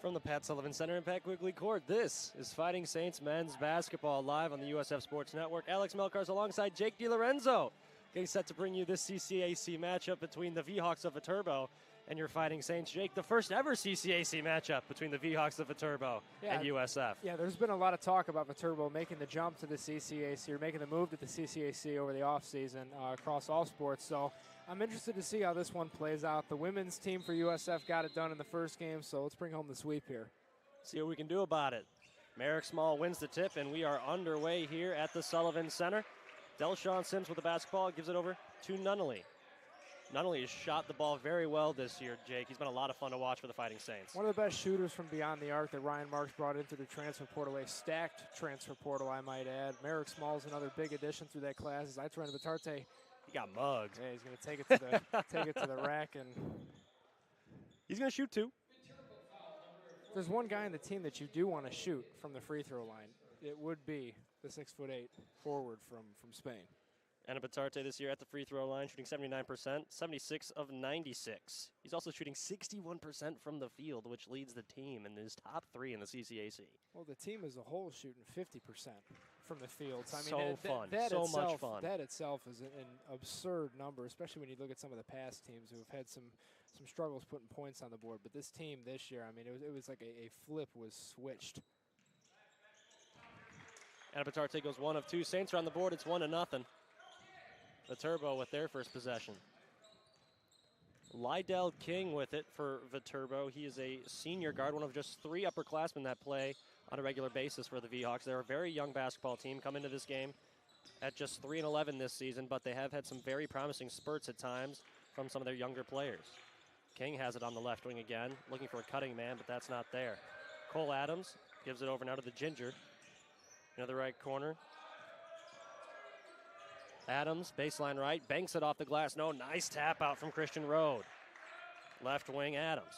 From the Pat Sullivan Center in Pat Quigley Court, this is Fighting Saints men's basketball live on the USF Sports Network. Alex Melkars alongside Jake DiLorenzo, getting set to bring you this CCAC matchup between the V-Hawks of Viterbo and your Fighting Saints. Jake, the first ever CCAC matchup between the V-Hawks of Viterbo and USF. Yeah, there's been a lot of talk about Viterbo making the jump to the CCAC or making the move to the CCAC over the offseason across all sports. So I'm interested to see how this one plays out. The women's team for USF got it done in the first game, so let's bring home the sweep here. See what we can do about it. Merrick Small wins the tip, and we are underway here at the Sullivan Center. Delshawn Sims with the basketball, gives it over to Nunnally. Nunnally has shot the ball very well this year, Jake. He's been a lot of fun to watch for the Fighting Saints. One of the best shooters from beyond the arc that Ryan Marks brought into the transfer portal, a stacked transfer portal, I might add. Merrick Small's another big addition through that class. As I turn to Vitarte. He got mugged. Yeah, he's going to take it to the take it to the rack, and he's going to shoot two. There's one guy on the team that you do want to shoot from the free throw line. It would be the 6'8" forward from Spain. Anna Bitarte this year at the free throw line, shooting 79%, 76 of 96. He's also shooting 61% from the field, which leads the team and is top 3 in the CCAC. Well, the team as a whole is shooting 50% from the field. So, I mean, much fun. That itself is an absurd number, especially when you look at some of the past teams who have had some struggles putting points on the board. But this team this year, I mean, it was like a flip was switched. Anna Bitarte goes 1 of 2. Saints are on the board. It's 1-0. Viterbo with their first possession. Lydell King with it for Viterbo. He is a senior guard, one of just 3 upperclassmen that play on a regular basis for the V-Hawks. They're a very young basketball team, come into this game at just 3-11 this season, but they have had some very promising spurts at times from some of their younger players. King has it on the left wing again, looking for a cutting man, but that's not there. Cole Adams gives it over now to the Ginger. Another right corner. Adams, baseline right, banks it off the glass. No, nice tap out from Christian Road. Left wing Adams.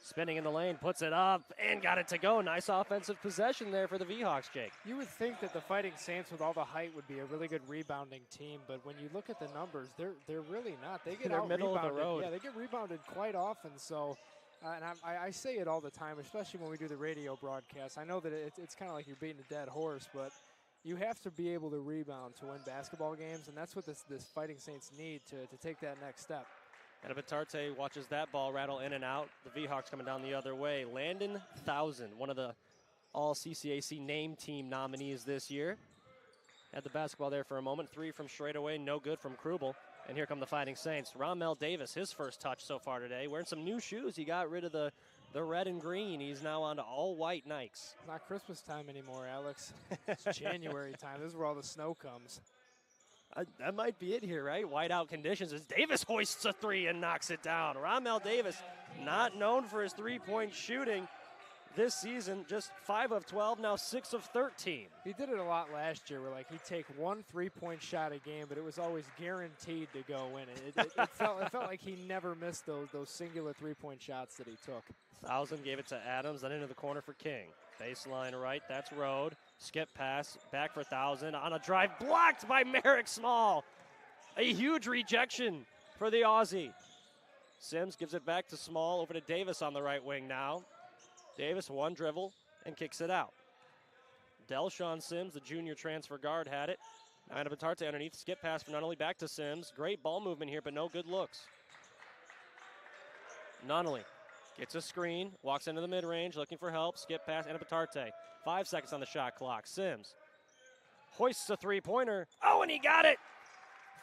Spinning in the lane, puts it up, and got it to go. Nice offensive possession there for the V-Hawks, Jake. You would think that the Fighting Saints with all the height would be a really good rebounding team, but when you look at the numbers, they're really not. They get out middle of the road. Yeah, they get rebounded quite often, so and I say it all the time, especially when we do the radio broadcast. I know that it's kind of like you're beating a dead horse, but you have to be able to rebound to win basketball games, and that's what this Fighting Saints need to take that next step. And Bitarte watches that ball rattle in and out. The V-Hawks coming down the other way. Landon Thousand, one of the all-CCAC name team nominees this year. Had the basketball there for a moment. 3 from straightaway, no good from Krubel. And here come the Fighting Saints. Ramel Davis, his first touch so far today. Wearing some new shoes. He got rid of the red and green. He's now on to all white Nikes. It's not Christmas time anymore, Alex. It's January time. This is where all the snow comes. That might be it here, right? Whiteout conditions as Davis hoists a 3 and knocks it down. Ramel Davis, not known for his three-point shooting this season, just 5 of 12, now 6 of 13. He did it a lot last year where, like, he'd take 1 3-point shot a game, but it was always guaranteed to go in. It felt like he never missed those singular 3-point shots that he took. Thousand gave it to Adams, then into the corner for King. Baseline right, that's Road. Skip pass, back for Thousand on a drive, blocked by Merrick Small. A huge rejection for the Aussie. Sims gives it back to Small, over to Davis on the right wing now. Davis, one dribble, and kicks it out. Delshawn Sims, the junior transfer guard, had it. Anna Bitarte underneath, skip pass for Nunnally, back to Sims. Great ball movement here, but no good looks. Nunnally gets a screen, walks into the mid-range, looking for help. Skip pass, Anna Bitarte. 5 seconds on the shot clock. Sims hoists a three-pointer. Oh, and he got it!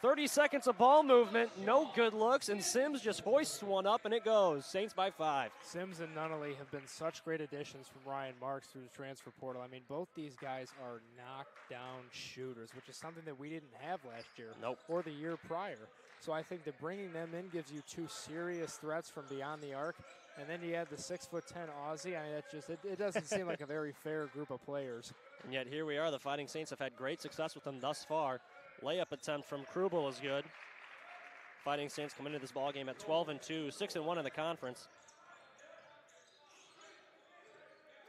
30 seconds of ball movement, no good looks, and Sims just hoists one up, and it goes. Saints by 5. Sims and Nunnally have been such great additions from Ryan Marks through the transfer portal. I mean, both these guys are knockdown shooters, which is something that we didn't have last year or the year prior. So I think that bringing them in gives you 2 serious threats from beyond the arc, and then you add the 6'10" Aussie. I mean, it doesn't seem like a very fair group of players. And yet here we are. The Fighting Saints have had great success with them thus far. Layup attempt from Krubel is good. Fighting Saints come into this ball game at 12-2, 6-1 in the conference.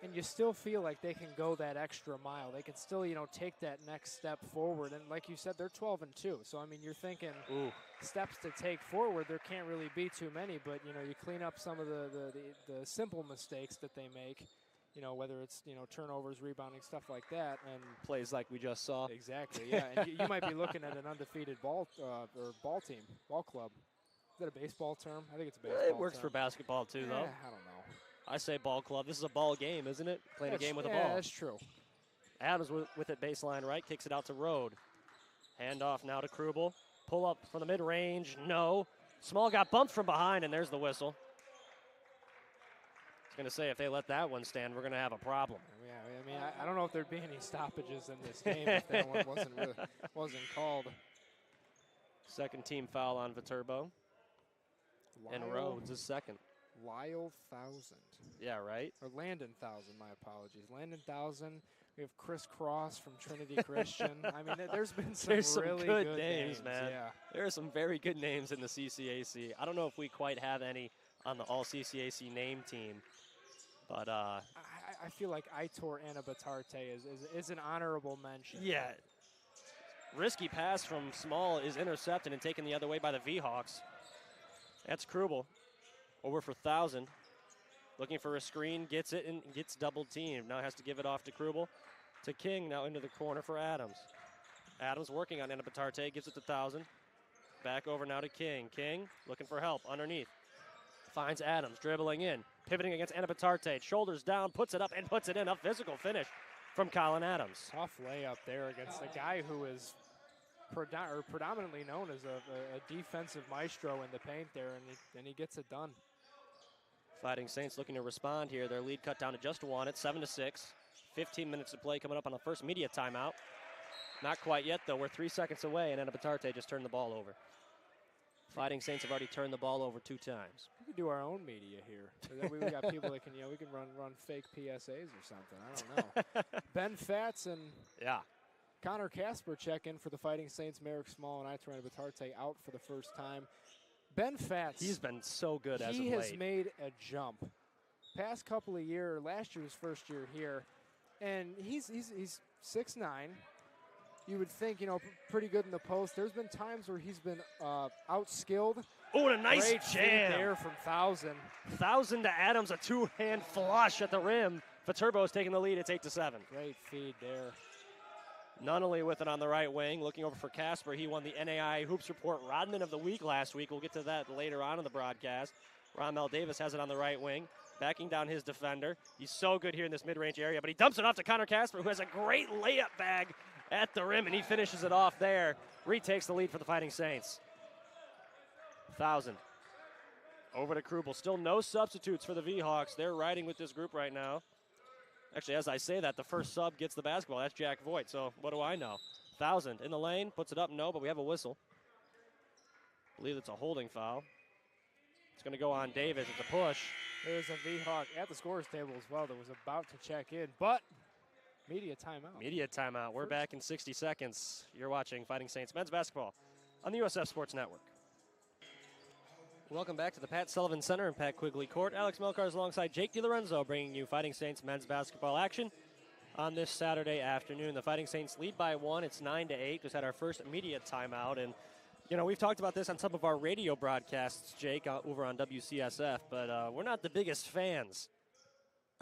and you still feel like they can go that extra mile. They can still, take that next step forward. And like you said, they're 12-2. So, I mean, you're thinking steps to take forward. There can't really be too many, but, you clean up some of the simple mistakes that they make, whether it's, turnovers, rebounding, stuff like that. And plays like we just saw. Exactly, yeah. And you might be looking at an undefeated ball club. Is that a baseball term? I think it's a baseball It works term. for basketball, too, though. I don't know. I say ball club. This is a ball game, isn't it? Playing a game with a ball. Yeah, that's true. Adams with it baseline right, kicks it out to Rode. Handoff now to Krubel. Pull up from the mid-range, no. Small got bumped from behind, and there's the whistle. I was going to say, if they let that one stand, we're going to have a problem. Yeah, I mean, I don't know if there'd be any stoppages in this game if that one wasn't called. Second team foul on Viterbo. And Rhodes is second. Lyle Thousand. Yeah, right? Or Landon Thousand, my apologies. Landon Thousand. We have Chris Cross from Trinity Christian. I mean, there's been some really good names, man. Yeah. There are some very good names in the CCAC. I don't know if we quite have any on the all-CCAC name team. But I feel like Aitor Anabatarte is an honorable mention. Yeah. Risky pass from Small is intercepted and taken the other way by the V-Hawks. That's Krubel. Over for Thousand. Looking for a screen, gets it, and gets double teamed. Now has to give it off to Krubel. To King, now into the corner for Adams. Adams working on Anabatarte, gives it to Thousand. Back over now to King. King looking for help underneath. Finds Adams, dribbling in. Pivoting against Anabatarte. Shoulders down, puts it up, and puts it in. A physical finish from Colin Adams. Tough layup there against a guy who is predominantly known as a defensive maestro in the paint there, and he gets it done. Fighting Saints looking to respond here. Their lead cut down to just one. It's 7-6. 15 minutes to play coming up on the first media timeout. Not quite yet, though. We're 3 seconds away, and Anabatarte just turned the ball over. Fighting Saints have already turned the ball over 2 times. We could do our own media here. So that we got people that can, we can run fake PSAs or something. I don't know. Ben Fatz and Connor Casper check in for the Fighting Saints. Merrick Small and Aitor Anabatarte out for the first time. Ben Fatz. He's been so good as of late. He has made a jump. Past couple of years, last year's first year here, and he's 6'9". You would think, pretty good in the post. There's been times where he's been outskilled. Oh, and a nice Great jam there from Thousand. Thousand to Adams, a 2-hand flush at the rim. Viterbo is taking the lead. It's 8-7. Great feed there. Nunnally with it on the right wing. Looking over for Casper. He won the NAI Hoops Report Rodman of the Week last week. We'll get to that later on in the broadcast. Ronmel Davis has it on the right wing. Backing down his defender. He's so good here in this mid-range area, but he dumps it off to Connor Casper, who has a great layup bag at the rim, and he finishes it off there. Retakes the lead for the Fighting Saints. 1,000. Over to Krubel. Still no substitutes for the V-Hawks. They're riding with this group right now. Actually, as I say that, the first sub gets the basketball. That's Jack Voigt, so what do I know? 1,000 in the lane, puts it up, no, but we have a whistle. I believe it's a holding foul. It's going to go on Davis. It's a push. There's a V-Hawk at the scorer's table as well that was about to check in, but media timeout. Media timeout. We're back in 60 seconds. You're watching Fighting Saints men's basketball on the USF Sports Network. Welcome back to the Pat Sullivan Center in Pat Quigley Court. Alex Melkar is alongside Jake DiLorenzo, bringing you Fighting Saints men's basketball action on this Saturday afternoon. The Fighting Saints lead by 1. It's 9-8. Just had our first media timeout, and we've talked about this on some of our radio broadcasts, Jake, over on WCSF, but we're not the biggest fans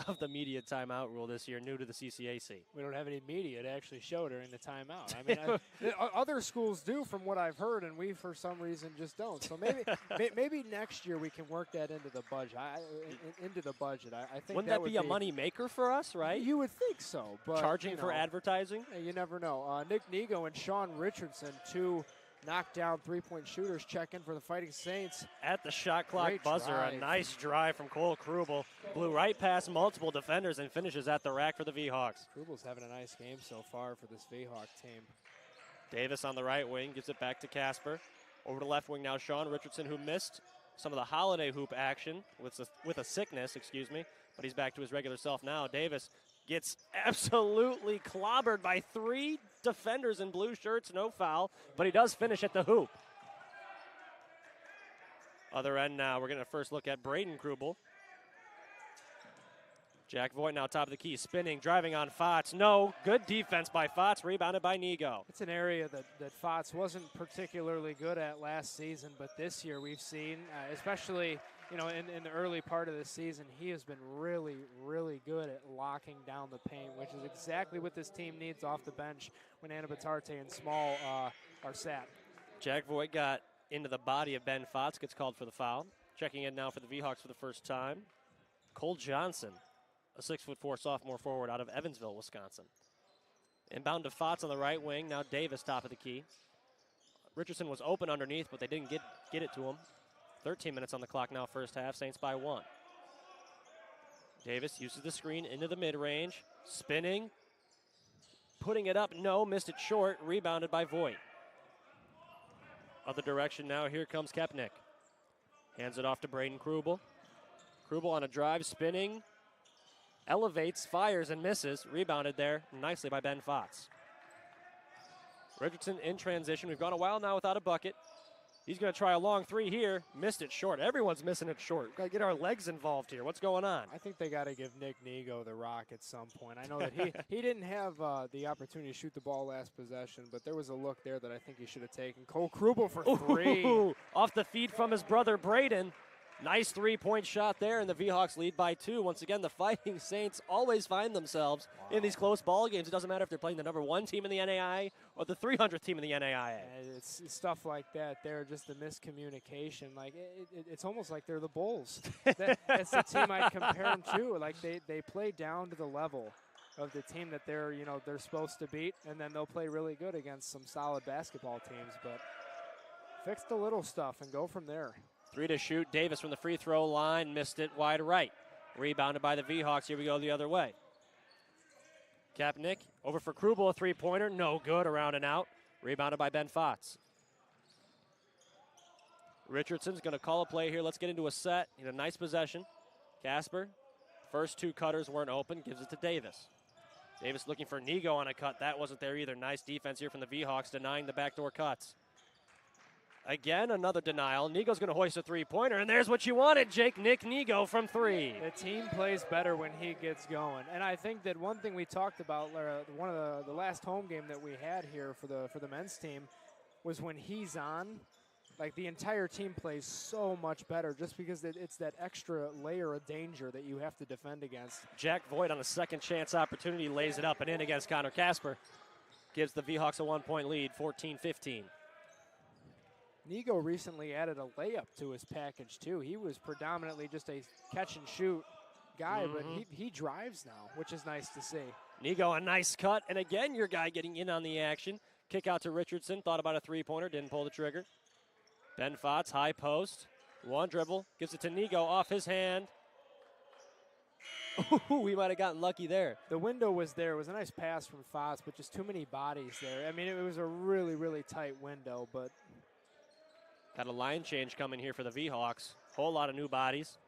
of the media timeout rule this year, new to the CCAC. We don't have any media to actually show during the timeout. I mean, other schools do, from what I've heard, and we, for some reason, just don't. So maybe next year we can work that into the budget. I think wouldn't that be a money maker for us, right? You would think so, but charging for advertising. You never know. Nick Nego and Sean Richardson, 2 knockdown three-point shooters, check in for the Fighting Saints. At the shot clock Great buzzer, drive. a nice drive from Cole Krubel. Blew right past multiple defenders and finishes at the rack for the V-Hawks. Krubel's having a nice game so far for this V-Hawk team. Davis on the right wing, gives it back to Casper. Over to left wing now, Sean Richardson, who missed some of the holiday hoop action with a sickness, but he's back to his regular self now. Davis gets absolutely clobbered by 3 defenders in blue shirts, no foul, but he does finish at the hoop. Other end now, we're getting a first look at Braden Krubel. Jack Voigt now top of the key, spinning, driving on Fotz. No, good defense by Fotz, rebounded by Nigo. It's an area that Fotz wasn't particularly good at last season, but this year we've seen, especially in the early part of the season, he has been really, really good at locking down the paint, which is exactly what this team needs off the bench when Anna Batarte and Small are sat. Jack Voigt got into the body of Ben Fotz, gets called for the foul. Checking in now for the V-Hawks for the first time, Cole Johnson, a 6'4" sophomore forward out of Evansville, Wisconsin. Inbound to Fotz on the right wing, now Davis top of the key. Richardson was open underneath, but they didn't get it to him. 13 minutes on the clock now, first half, Saints by 1. Davis uses the screen into the mid-range, spinning, putting it up, no, missed it short, rebounded by Voigt. Other direction now, here comes Kepnick. Hands it off to Braden Krubel. Krubel on a drive, spinning, elevates, fires, and misses. Rebounded there nicely by Ben Fotz. Richardson in transition. We've gone a while now without a bucket. He's going to try a long three here. Missed it short. Everyone's missing it short. We've got to get our legs involved here. What's going on? I think they got to give Nick Nigo the rock at some point. I know that he didn't have the opportunity to shoot the ball last possession, but there was a look there that I think he should have taken. Cole Krubel for three. Ooh, off the feed from his brother Braden. Nice three-point shot there, and the V-Hawks lead by 2. Once again, the Fighting Saints always find themselves in these close ball games. It doesn't matter if they're playing the number 1 team in the NAIA or the 300th team in the NAIA. It's stuff like that. They're just the miscommunication. Like it's almost like they're the Bulls. That's the team I compare them to. Like they play down to the level of the team that they're supposed to beat, and then they'll play really good against some solid basketball teams. But fix the little stuff and go from there. 3 to shoot. Davis from the free throw line missed it wide right. Rebounded by the V-Hawks. Here we go the other way. Kapnick over for Krubel, a three-pointer. No good, around and out. Rebounded by Ben Fotz. Richardson's going to call a play here. Let's get into a set. In a nice possession. Casper, first 2 cutters weren't open. Gives it to Davis. Davis looking for Nigo on a cut. That wasn't there either. Nice defense here from the V-Hawks, denying the backdoor cuts. Again, another denial. Nigo's going to hoist a three-pointer, and there's what you wanted, Jake. Nick Nigo from 3. The team plays better when he gets going. And I think that one thing we talked about, one of the last home game that we had here for the men's team, was when he's on, like the entire team plays so much better just because it's that extra layer of danger that you have to defend against. Jack Voigt on a second chance opportunity, lays it up and in against Connor Casper. Gives the V-Hawks a 1-point lead, 14-15. Nigo recently added a layup to his package, too. He was predominantly just a catch-and-shoot guy, but he drives now, which is nice to see. Nigo, a nice cut, and again, your guy getting in on the action. Kick out to Richardson, thought about a three-pointer, didn't pull the trigger. Ben Fotz, high post, one dribble, gives it to Nigo off his hand. Ooh, we might have gotten lucky there. The window was there. It was a nice pass from Fotz, but just too many bodies there. I mean, it was a really, really tight window, but... Got a line change coming here for the V-Hawks. Whole lot of new bodies.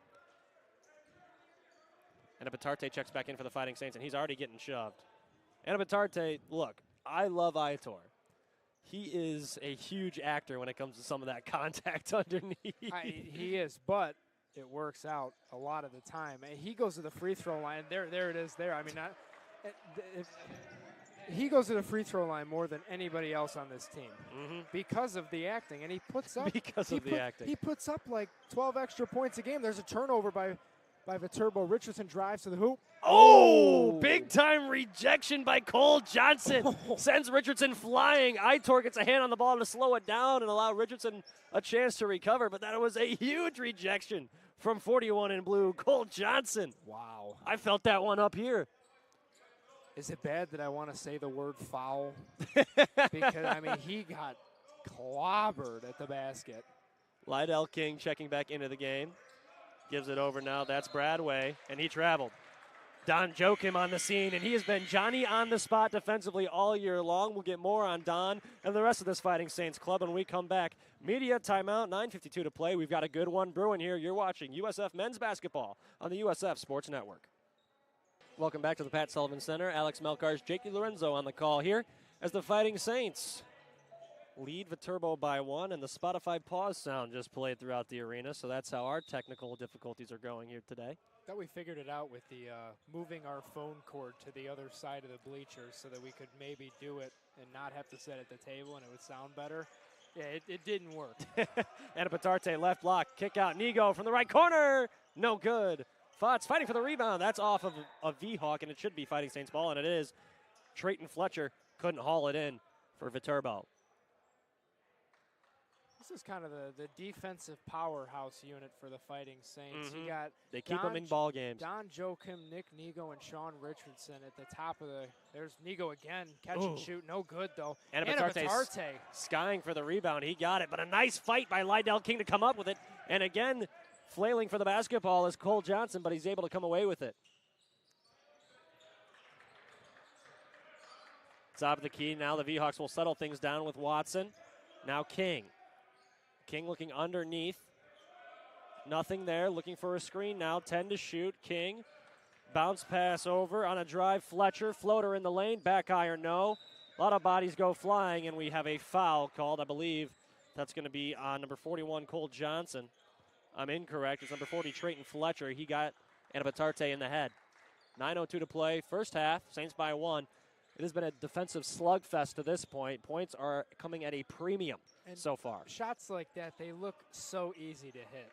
And Batarte checks back in for the Fighting Saints, and he's already getting shoved. And Batarte, look, I love Aitor. He is a huge actor when it comes to some of that contact underneath. He is, but it works out a lot of the time. He goes to the free throw line. There it is there. I mean, he goes to the free throw line more than anybody else on this team because of the acting, and he puts up He puts up like 12 extra points a game. There's a turnover by Viterbo. Richardson drives to the hoop. Oh, big time rejection by Cole Johnson. Sends Richardson flying. Aitor gets a hand on the ball to slow it down and allow Richardson a chance to recover, but that was a huge rejection from 41 in blue, Cole Johnson. Wow. I felt that one up here. Is it bad that I want to say the word foul? Because, I mean, he got clobbered at the basket. Lydell King checking back into the game. Gives it over now. That's Bradway, and he traveled. Don Joachim on the scene, and he has been Johnny on the spot defensively all year long. We'll get more on Don and the rest of this Fighting Saints club when we come back. Media timeout, 9:52 to play. We've got a good one brewing here. You're watching USF men's basketball on the USF Sports Network. Welcome back to the Pat Sullivan Center. Alex Melkars, Jake DiLorenzo on the call here as the Fighting Saints lead Viterbo by 1, and the Spotify pause sound just played throughout the arena, so that's how our technical difficulties are going here today. Thought we figured it out with the moving our phone cord to the other side of the bleachers so that we could maybe do it and not have to sit at the table and it would sound better. Yeah, it didn't work. And a Batarte left block, kick out, Nigo from the right corner, no good. Fox fighting for the rebound, that's off of a V-Hawk, and it should be Fighting Saints ball, and it is. Trayton Fletcher couldn't haul it in for Viterbo. This is kind of the defensive powerhouse unit for the Fighting Saints. You got they keep them in ball games. Don Joachim, Nick Nigo, and Sean Richardson at the top of the. There's Nigo again, catch and shoot, no good though. And Batarte skying for the rebound, he got it, but a nice fight by Lydell King to come up with it. And again, flailing for the basketball is Cole Johnson, but he's able to come away with it. Top of the key, now the V-Hawks will settle things down with Watson. Now King. King looking underneath. Nothing there, looking for a screen now, 10 to shoot. King, bounce pass over on a drive. Fletcher, floater in the lane, back iron, no. A lot of bodies go flying, and we have a foul called. I believe that's going to be on number 41, Cole Johnson. I'm incorrect. It's number 40, Trayton Fletcher. He got Anna Batarte in the head. 9:02 to play, first half, Saints by 1. It has been a defensive slugfest to this point. Points are coming at a premium so far. Shots like that, they look so easy to hit.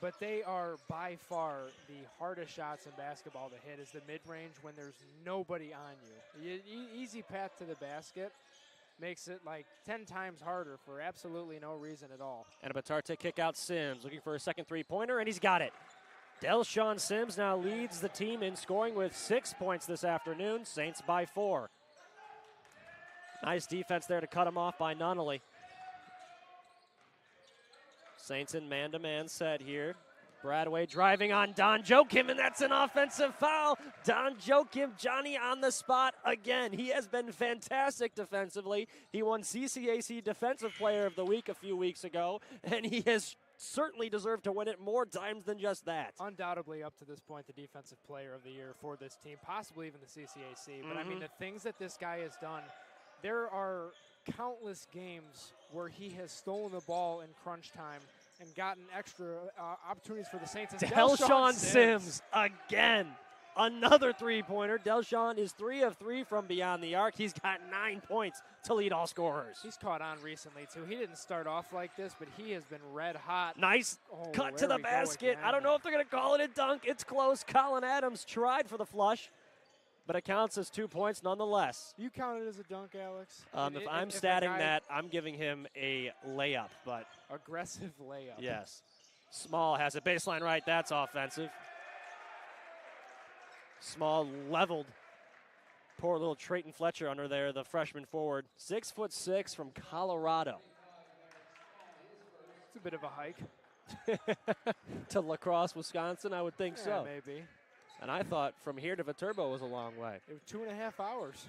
But they are by far the hardest shots in basketball to hit is the mid-range when there's nobody on you. Easy path to the basket makes it like 10 times harder for absolutely no reason at all. And a Batarte kick out Sims, looking for a second three-pointer, and he's got it. Delshawn Sims now leads the team in scoring with 6 points this afternoon. Saints by 4. Nice defense there to cut him off by Nunnally. Saints in man-to-man set here. Bradway driving on Don Joachim, and that's an offensive foul. Don Joachim, Johnny on the spot again. He has been fantastic defensively. He won CCAC Defensive Player of the Week a few weeks ago, and he has certainly deserved to win it more times than just that. Undoubtedly, up to this point, the Defensive Player of the Year for this team, possibly even the CCAC. But I mean, the things that this guy has done, there are countless games where he has stolen the ball in crunch time and gotten extra opportunities for the Saints. Delshawn Sims again. Another three-pointer. Delshawn is 3 of 3 from beyond the arc. He's got 9 points to lead all scorers. He's caught on recently, too. He didn't start off like this, but he has been red hot. Nice cut to the basket. I don't know if they're going to call it a dunk. It's close. Colin Adams tried for the flush, but it counts as 2 points nonetheless. You count it as a dunk, Alex? If I'm statting that, I'm giving him a layup. But aggressive layup. Yes. Small has a baseline right. That's offensive. Small leveled poor little Trayton Fletcher under there, the freshman forward. 6'6" from Colorado. It's a bit of a hike. To La Crosse, Wisconsin, I would think so. Maybe. And I thought from here to Viterbo was a long way. It was 2.5 hours.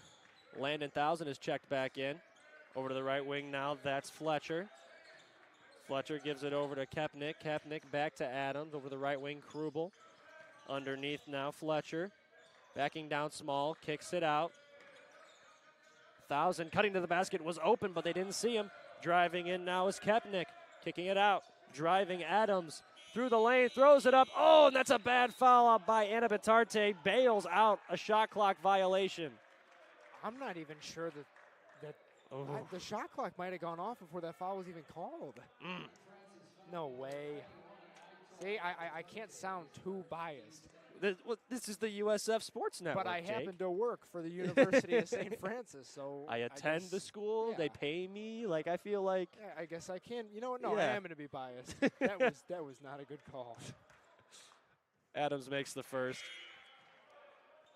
Landon Thousand is checked back in. Over to the right wing now, that's Fletcher. Fletcher gives it over to Kepnick. Kepnick back to Adams. Over the right wing, Krubel. Underneath now, Fletcher. Backing down small, kicks it out. Thousand cutting to the basket was open, but they didn't see him. Driving in now is Kepnick. Kicking it out. Driving Adams through the lane, throws it up. Oh, and that's a bad foul out by Anna Batarte. Bails out a shot clock violation. I'm not even sure that the shot clock might have gone off before that foul was even called. No way. See, I can't sound too biased. This is the USF Sports Network, but I Jake. happen to work for the University of St. Francis, so I attend the school. Yeah. They pay me. Like, I feel like. Yeah, I guess I can. You know what? No, I am going to be biased. that was not a good call. Adams makes the first.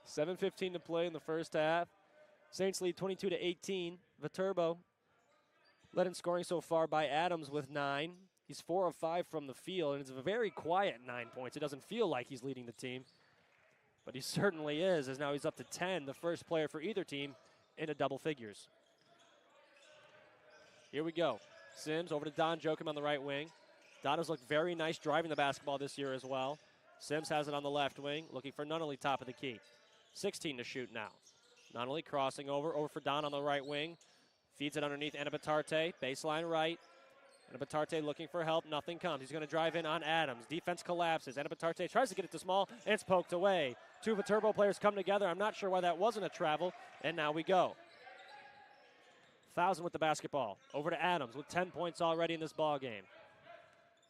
7:15 to play in the first half. Saints lead 22-18. Viterbo led in scoring so far by Adams with 9. He's 4 of 5 from the field, and it's a very quiet 9 points. It doesn't feel like he's leading the team, but he certainly is, as now he's up to 10, the first player for either team into double figures. Here we go. Sims over to Don Joachim on the right wing. Don has looked very nice driving the basketball this year as well. Sims has it on the left wing, looking for Nunnally top of the key. 16 to shoot now. Nunnally crossing over for Don on the right wing. Feeds it underneath Anabatarte, baseline right. Anabatarte looking for help, nothing comes. He's going to drive in on Adams. Defense collapses. Anabatarte tries to get it to Small, and it's poked away. Two Viterbo players come together. I'm not sure why that wasn't a travel, and now we go. 1,000 with the basketball. Over to Adams with 10 points already in this ball game.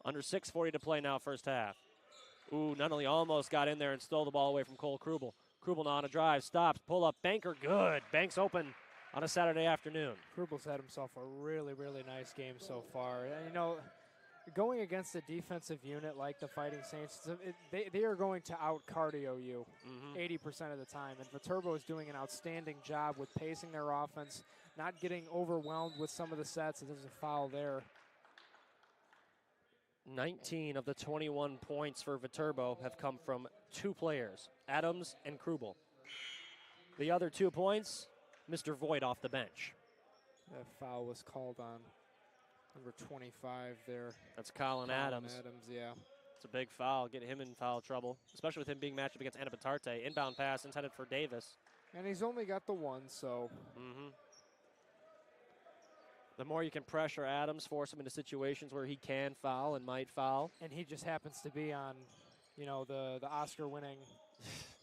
Under 6:40 to play now, first half. Ooh, Nunnally almost got in there and stole the ball away from Cole Krubel. Krubel now on a drive, stops, pull up, banker, good. Banks open on a Saturday afternoon. Krubel's had himself a really, really nice game so far. And, you know, going against a defensive unit like the Fighting Saints, they are going to out-cardio you 80% of the time. And Viterbo is doing an outstanding job with pacing their offense, not getting overwhelmed with some of the sets. There's a foul there. 19 of the 21 points for Viterbo have come from two players, Adams and Krubel. The other 2 points, Mr. Voigt off the bench. That foul was called on number 25 there. That's Colin Adams. Yeah. It's a big foul, get him in foul trouble, especially with him being matched up against Anabatarte. Inbound pass intended for Davis. And he's only got the one, so. The more you can pressure Adams, force him into situations where he can foul and might foul. And he just happens to be on, you know, the Oscar-winning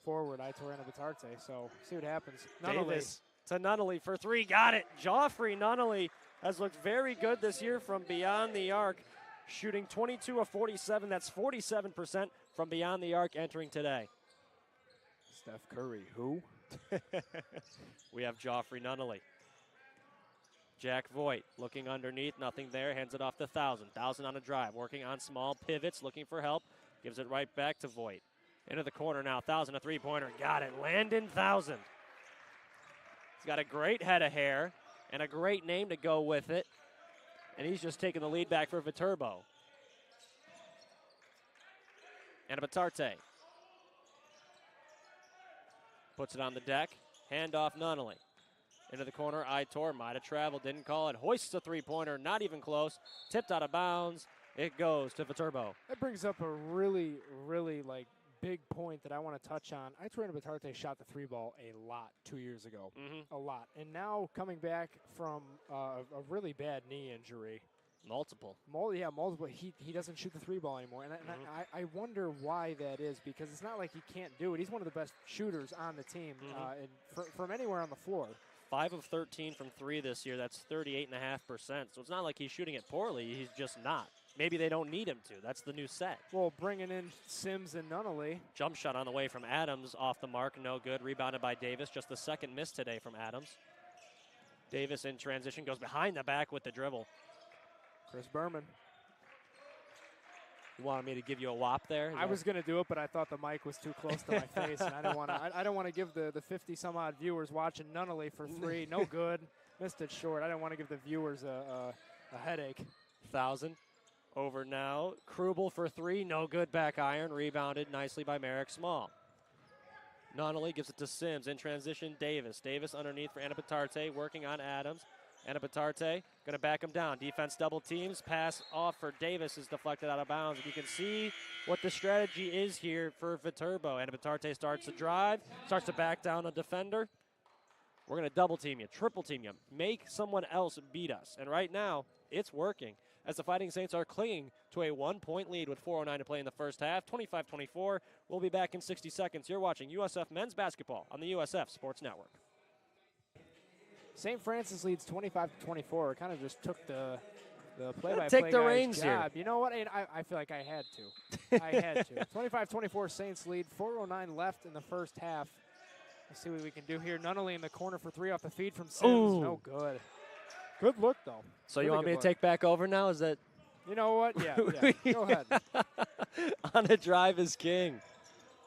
forward, Aitor Anabatarte. So see what happens. Davis to Nunnally for 3, got it. Joffrey Nunnally has looked very good this year from beyond the arc, shooting 22 of 47. That's 47% from beyond the arc entering today. Steph Curry, who? We have Joffrey Nunnally. Jack Voigt looking underneath, nothing there, hands it off to 1,000. 1,000 on a drive, working on small pivots, looking for help, gives it right back to Voigt. Into the corner now, 1,000, a three-pointer, got it. Landon 1,000. He's got a great head of hair and a great name to go with it, and he's just taking the lead back for Viterbo. Anabatarte puts it on the deck, handoff Nunnally. Into the corner, Aitor might have traveled, didn't call it. Hoists a three-pointer, not even close. Tipped out of bounds. It goes to Viterbo. That brings up a really, really, big point that I want to touch on. Aitor Anabatarte shot the three ball a lot 2 years ago. A lot. And now coming back from a really bad knee injury. Multiple. Multiple. He doesn't shoot the three ball anymore. And I wonder why that is, because it's not like he can't do it. He's one of the best shooters on the team and from anywhere on the floor. 5 of 13 from 3 this year. That's 38.5%. So it's not like he's shooting it poorly. He's just not. Maybe they don't need him to. That's the new set. Well, bringing in Sims and Nunnally. Jump shot on the way from Adams, off the mark, no good. Rebounded by Davis. Just the second miss today from Adams. Davis in transition, goes behind the back with the dribble. Chris Berman. You wanted me to give you a whop there? I was going to do it, but I thought the mic was too close to my face, and I don't want to give the 50-some-odd viewers watching Nunnally for 3. No good. Missed it short. I don't want to give the viewers a headache. 1,000 over now. Krubel for 3. No good. Back iron. Rebounded nicely by Merrick Small. Nunnally gives it to Sims. In transition, Davis. Davis underneath for Anabatarte, working on Adams. Anabatarte going to back him down. Defense double teams. Pass off for Davis is deflected out of bounds. And you can see what the strategy is here for Viterbo. Anabatarte starts to drive, starts to back down a defender. We're going to double team you, triple team you, make someone else beat us. And right now, it's working as the Fighting Saints are clinging to a 1-point lead with 4:09 to play in the first half. 25-24. We'll be back in 60 seconds. You're watching USF Men's Basketball on the USF Sports Network. St. Francis leads 25-24. Kind of just took the play-by-play take the guy's reins job. here. You know what? I feel like I had to. I had to. 25-24 Saints lead. 4:09 left in the first half. Let's see what we can do here. Nunnally in the corner for 3 off the feed from Sims. Ooh. No good. Good look, though. So you want me to take back over now? Is that? You know what? Yeah. Go ahead. On a drive is king.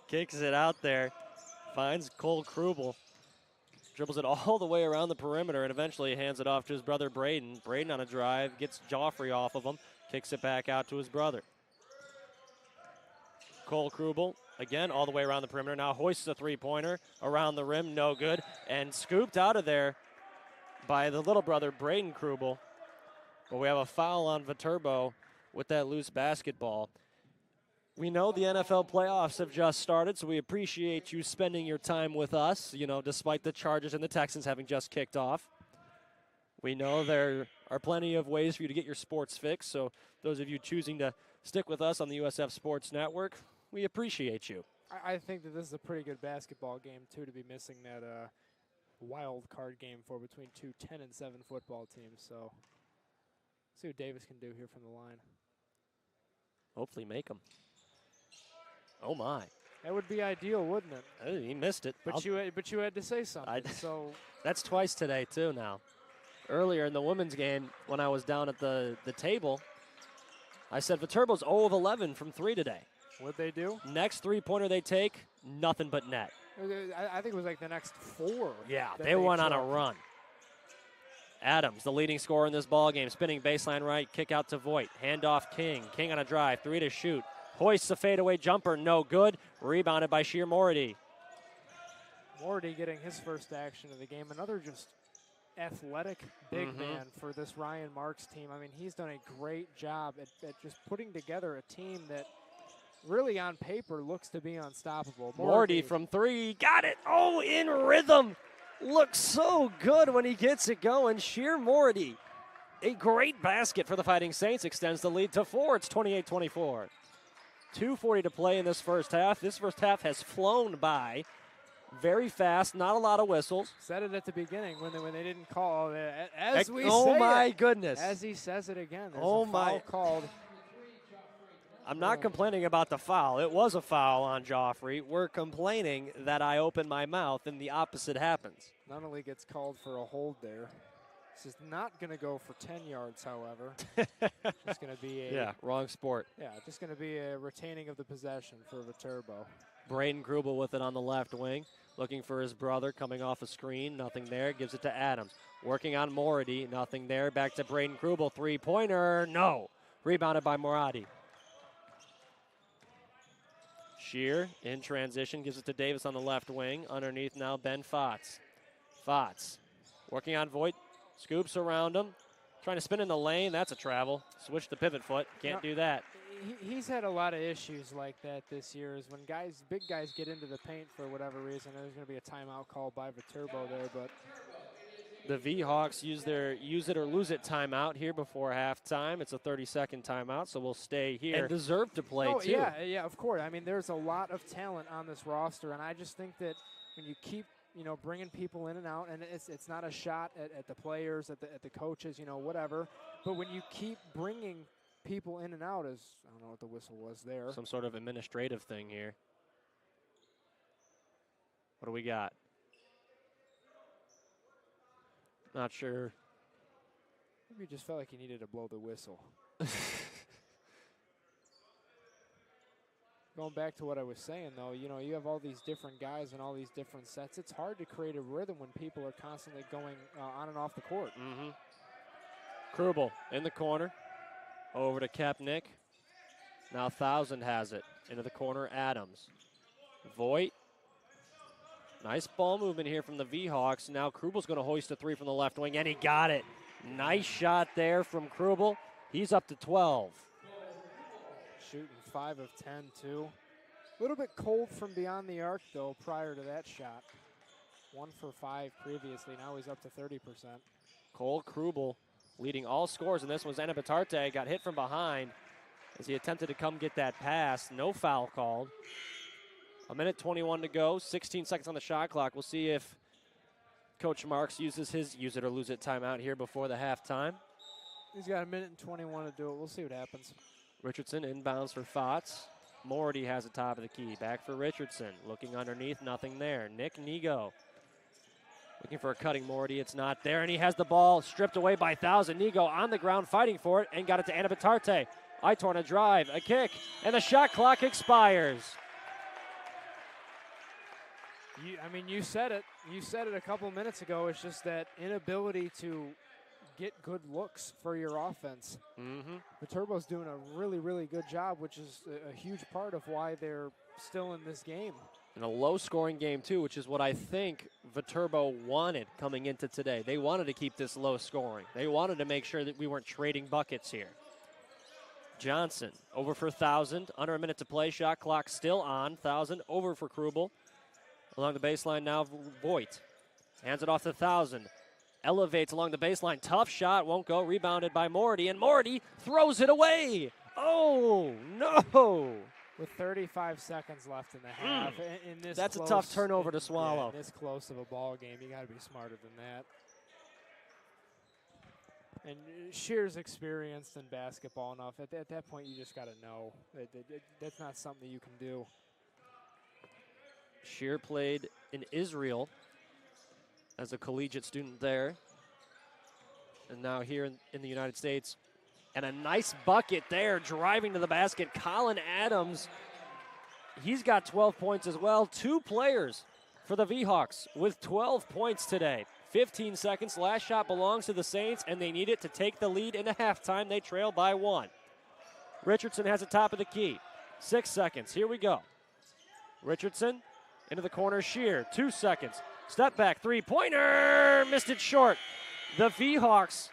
Kicks it out there. Finds Cole Krubel. Dribbles it all the way around the perimeter and eventually hands it off to his brother Braden. Braden on a drive, gets Joffrey off of him, kicks it back out to his brother. Cole Krubel, again, all the way around the perimeter. Now hoists a three-pointer around the rim, no good. And scooped out of there by the little brother, Braden Krubel. But we have a foul on Viterbo with that loose basketball. We know the NFL playoffs have just started, so we appreciate you spending your time with us, despite the Chargers and the Texans having just kicked off. We know there are plenty of ways for you to get your sports fix, so those of you choosing to stick with us on the USF Sports Network, we appreciate you. I think that this is a pretty good basketball game, too, to be missing that wild card game between two 10-7 football teams. So see what Davis can do here from the line. Hopefully make them. Oh, my. That would be ideal, wouldn't it? He missed it. But you had to say something. So that's twice today, too, now. Earlier in the women's game, when I was down at the table, I said Viterbo's 0 of 11 from 3 today. What'd they do? Next three-pointer they take, nothing but net. I think it was like the next 4. Yeah, they went on a run. Adams, the leading scorer in this ball game, spinning baseline right, kick out to Voigt. Handoff King. King on a drive, 3 to shoot. Hoists a fadeaway jumper, no good. Rebounded by Sheer Morady. Morady getting his first action of the game. Another just athletic big man for this Ryan Marks team. I mean, he's done a great job at just putting together a team that really on paper looks to be unstoppable. Morady from 3, got it. Oh, in rhythm. Looks so good when he gets it going. Sheer Morady, a great basket for the Fighting Saints, extends the lead to 4. It's 28-24. 2:40 to play in this first half. This first half has flown by very fast, not a lot of whistles. Said it at the beginning when they didn't call. As we oh say my it, goodness. As he says it again, there's oh a foul my. called. I'm not complaining about the foul. It was a foul on Joffrey. We're complaining that I opened my mouth and the opposite happens. Nunnally gets called for a hold there. This is not going to go for 10 yards, however. It's going to be a wrong sport. Yeah, just going to be a retaining of the possession for Viterbo. Braden Krubel with it on the left wing, looking for his brother, coming off a screen, nothing there, gives it to Adams. Working on Morady, nothing there, back to Braden Krubel, three-pointer, no. Rebounded by Morady. Sheer in transition, gives it to Davis on the left wing. Underneath now, Ben Fotz. Fotz working on Voigt, scoops around him, trying to spin in the lane. That's a travel. Switch the pivot foot. Can't do that. He's had a lot of issues like that this year. Is when big guys get into the paint for whatever reason. There's going to be a timeout called by Viterbo there, but the V-Hawks use their use it or lose it timeout here before halftime. It's a 30-second timeout, so we'll stay here. And deserve to play, too. Yeah, of course. I mean, there's a lot of talent on this roster, and I just think that when you keep bringing people in and out, and it's not a shot at the players, at the coaches, whatever, but when you keep bringing people in and out, I don't know what the whistle was there. Some sort of administrative thing here. What do we got? Not sure. Maybe you just felt like you needed to blow the whistle. Going back to what I was saying, though, you have all these different guys and all these different sets. It's hard to create a rhythm when people are constantly going on and off the court. Krubel in the corner. Over to Kepnick. Now 1,000 has it. Into the corner, Adams. Voigt. Nice ball movement here from the V-Hawks. Now Krubel's going to hoist a 3 from the left wing, and he got it. Nice shot there from Krubel. He's up to 12. Shooting 5 of 10, too. A little bit cold from beyond the arc, though, prior to that shot. 1 for 5 previously. Now he's up to 30%. Cole Krubel leading all scores, and this was Anna Batarte. Got hit from behind as he attempted to come get that pass. No foul called. 1:21 to go, 16 seconds on the shot clock. We'll see if Coach Marks uses his use it or lose it timeout here before the halftime. He's got 1:21 to do it. We'll see what happens. Richardson inbounds for Fotz. Morady has the top of the key. Back for Richardson. Looking underneath, nothing there. Nick Nigo looking for a cutting Morady. It's not there, and he has the ball stripped away by 1,000. Nigo on the ground fighting for it and got it to Anna Batarte. Itorn a drive, a kick, and the shot clock expires. You said it. You said it a couple minutes ago. It's just that inability to get good looks for your offense. Viterbo's doing a really, really good job, which is a huge part of why they're still in this game. In a low-scoring game, too, which is what I think Viterbo wanted coming into today. They wanted to keep this low-scoring. They wanted to make sure that we weren't trading buckets here. Johnson over for 1,000. Under a minute to play. Shot clock still on. 1,000 over for Krubel. Along the baseline now, Voigt hands it off to 1,000. elevates along the baseline. Tough shot, won't go. Rebounded by Morty, and Morty throws it away. Oh, no. With 35 seconds left in the half, in this That's close, a tough turnover to swallow. Yeah, this close of a ball game, you got to be smarter than that. And Shear's experienced in basketball enough. At that point, you just got to know that's not something you can do. Shear played in Israel as a collegiate student there, and now here in the United States. And a nice bucket there, driving to the basket. Colin Adams, he's got 12 points as well. 2 players for the V-Hawks with 12 points today. 15 seconds, last shot belongs to the Saints, and they need it to take the lead into halftime. They trail by 1. Richardson has the top of the key. 6 seconds, here we go. Richardson into the corner, Shear, 2 seconds. Step back, three-pointer, missed it short. The V-Hawks,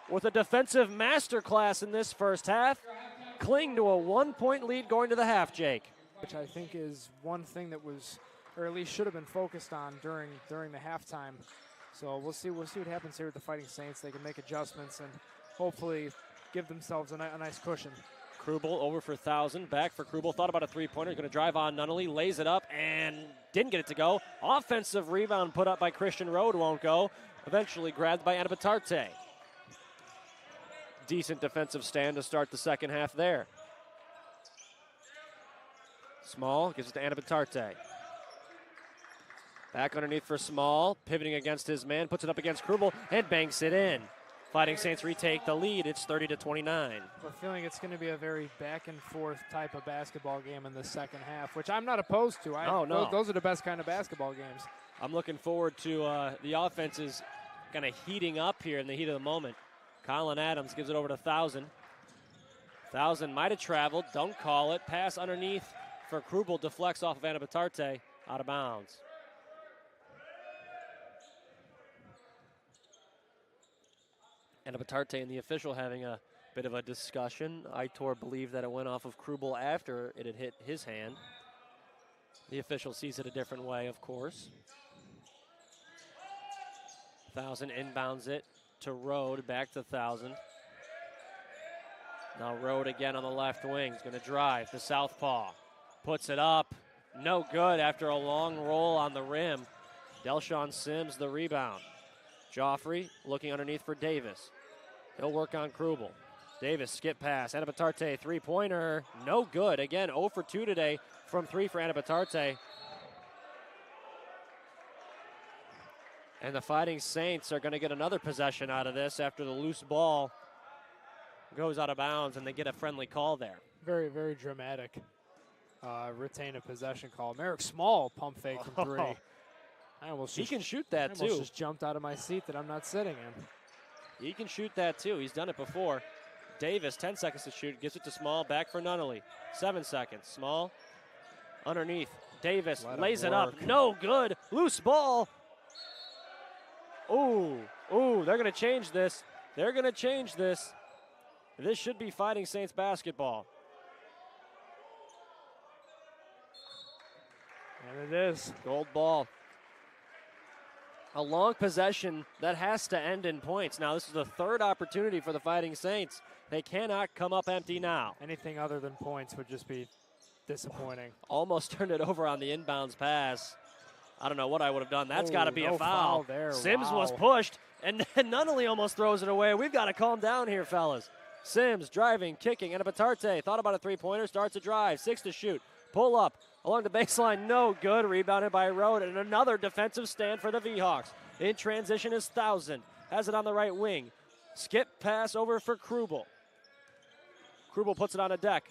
with a defensive masterclass in this first half, cling to a 1-point lead going to the half, Jake. Which I think is one thing that was, or at least should have been focused on during the halftime. So we'll see what happens here with the Fighting Saints. They can make adjustments and hopefully give themselves a nice cushion. Krubel over for 1,000. Back for Krubel. Thought about a three-pointer. Going to drive on Nunnally. Lays it up and didn't get it to go. Offensive rebound put up by Christian Road. Won't go. Eventually grabbed by Anabatarte. Decent defensive stand to start the second half there. Small gives it to Anabatarte. Back underneath for Small. Pivoting against his man. Puts it up against Krubel and banks it in. Fighting Saints retake the lead. It's 30-29. I'm feeling it's going to be a very back and forth type of basketball game in the second half, which I'm not opposed to. No. Those are the best kind of basketball games. I'm looking forward to the offenses kind of heating up here in the heat of the moment. Colin Adams gives it over to 1,000. 1,000 might have traveled. Don't call it. Pass underneath for Krubel. Deflects off of Anabatarte. Out of bounds. Anabatarte and the official having a bit of a discussion. Aitor believed that it went off of Krubel after it had hit his hand. The official sees it a different way, of course. 1,000 inbounds it to Road, back to 1,000. Now Road again on the left wing. He's going to drive to southpaw. Puts it up. No good after a long roll on the rim. Delshawn Sims the rebound. Joffrey looking underneath for Davis. He'll work on Krubel. Davis skip pass. Anabatarte three-pointer. No good. Again, 0 for 2 today from 3 for Anabatarte. And the Fighting Saints are going to get another possession out of this after the loose ball goes out of bounds and they get a friendly call there. Very, very dramatic. Retain a possession call. Merrick Small pump fake from 3. He can shoot that too. I almost just jumped out of my seat that I'm not sitting in. He can shoot that too. He's done it before. Davis, 10 seconds to shoot. Gives it to Small. Back for Nunnally. 7 seconds. Small. Underneath. Davis lays it up. No good. Loose ball. Ooh, they're going to change this. They're going to change this. This should be Fighting Saints basketball. And it is. Gold ball. A long possession that has to end in points. Now, this is the third opportunity for the Fighting Saints. They cannot come up empty now. Anything other than points would just be disappointing. Almost turned it over on the inbounds pass. I don't know what I would have done. That's got to be a foul. There. Sims wow. was pushed, and Nunnally almost throws it away. We've got to calm down here, fellas. Sims driving, kicking. Anabatarte thought about a three-pointer, starts a drive. 6 to shoot. Pull up along the baseline, no good. Rebounded by Road, and another defensive stand for the V-Hawks. In transition is 1,000. Has it on the right wing. Skip pass over for Krubel. Krubel puts it on a deck.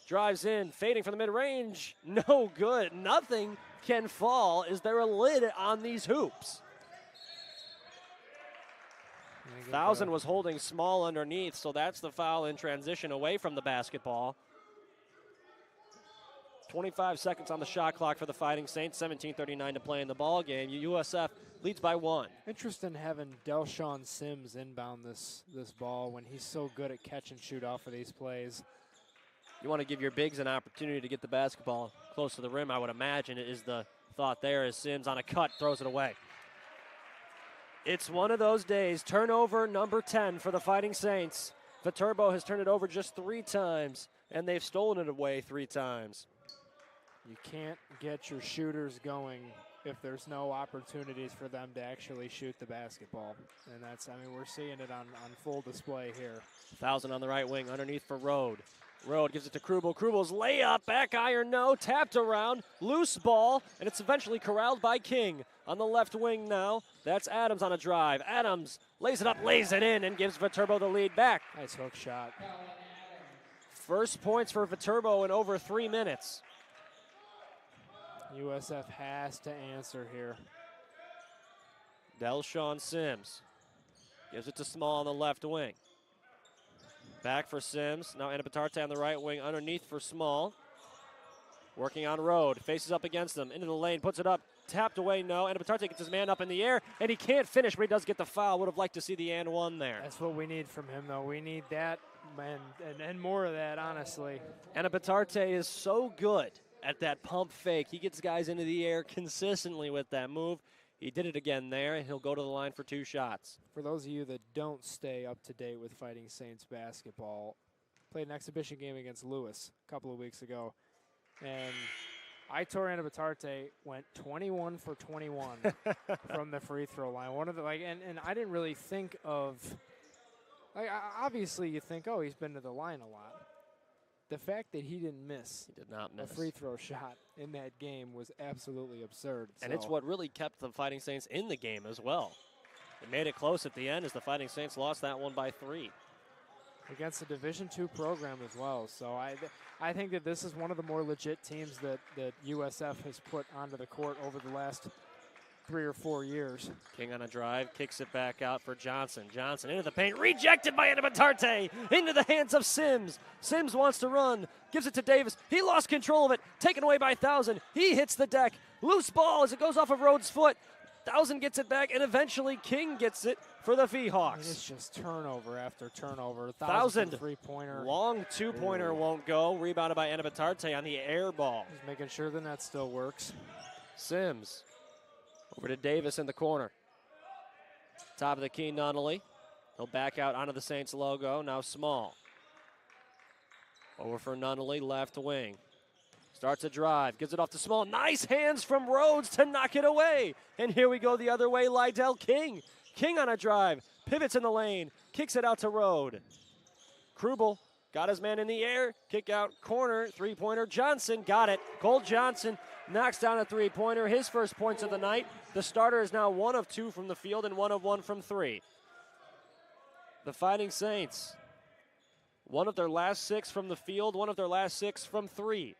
Drives in, fading from the mid-range. No good. Nothing can fall. Is there a lid on these hoops? 1,000 was holding Small underneath, so that's the foul in transition away from the basketball. 25 seconds on the shot clock for the Fighting Saints. 17:39 to play in the ball game. USF leads by 1. Interesting having Delshawn Sims inbound this ball when he's so good at catch and shoot off of these plays. You want to give your bigs an opportunity to get the basketball close to the rim, I would imagine, is the thought there as Sims on a cut throws it away. It's one of those days. Turnover number 10 for the Fighting Saints. Viterbo has turned it over just 3 times, and they've stolen it away 3 times. You can't get your shooters going if there's no opportunities for them to actually shoot the basketball. And that's, I mean, we're seeing it on full display here. 1,000 on the right wing, underneath for Rode. Rode gives it to Krubel. Krubel's layup, back iron, no, tapped around, loose ball, and it's eventually corralled by King. On the left wing now, that's Adams on a drive. Adams lays it up, lays it in, and gives Viterbo the lead back. Nice hook shot. First points for Viterbo in over 3 minutes. USF has to answer here. Delshawn Sims gives it to Small on the left wing. Back for Sims. Now Anabitarte on the right wing, underneath for Small. Working on Rode, faces up against them, into the lane, puts it up, tapped away, no. Anabitarte gets his man up in the air, and he can't finish, but he does get the foul. Would have liked to see the and one there. That's what we need from him, though. We need that, and more of that, honestly. Anabitarte is so good at that pump fake. He gets guys into the air consistently with that move. He did it again there, and he'll go to the line for 2 shots. For those of you that don't stay up to date with Fighting Saints basketball, played an exhibition game against Lewis a couple of weeks ago, and Aitor Anabitarte went 21 for 21 from the free throw line. One of the and I didn't really think of, obviously you think, oh, he's been to the line a lot. The fact that he didn't miss, he did not miss a free throw shot in that game was absolutely absurd. And it's what really kept the Fighting Saints in the game as well. They made it close at the end as the Fighting Saints lost that one by 3. Against a Division II program as well. So I think that this is one of the more legit teams that USF has put onto the court over the last 3 or 4 years. King on a drive, kicks it back out for Johnson. Johnson into the paint, rejected by Anabitarte, into the hands of Sims. Sims wants to run, gives it to Davis. He lost control of it, taken away by 1,000. He hits the deck, loose ball as it goes off of Rhodes' foot. 1,000 gets it back, and eventually King gets it for the V-Hawks. It's just turnover after turnover. 1,000, three-pointer. Long two-pointer won't go. Rebounded by Anabitarte on the air ball. He's making sure the net still works. Sims over to Davis in the corner. Top of the key, Nunnally. He'll back out onto the Saints logo. Now Small. Over for Nunnally, left wing. Starts a drive, gives it off to Small. Nice hands from Rhodes to knock it away. And here we go the other way, Lydell King. King on a drive, pivots in the lane, kicks it out to Rode. Krubel got his man in the air, kick out corner, three-pointer. Johnson got it. Cole Johnson knocks down a three-pointer, his first points of the night. The starter is now 1 of 2 from the field and 1 of 1 from 3. The Fighting Saints, 1 of their last 6 from the field, 1 of their last 6 from 3.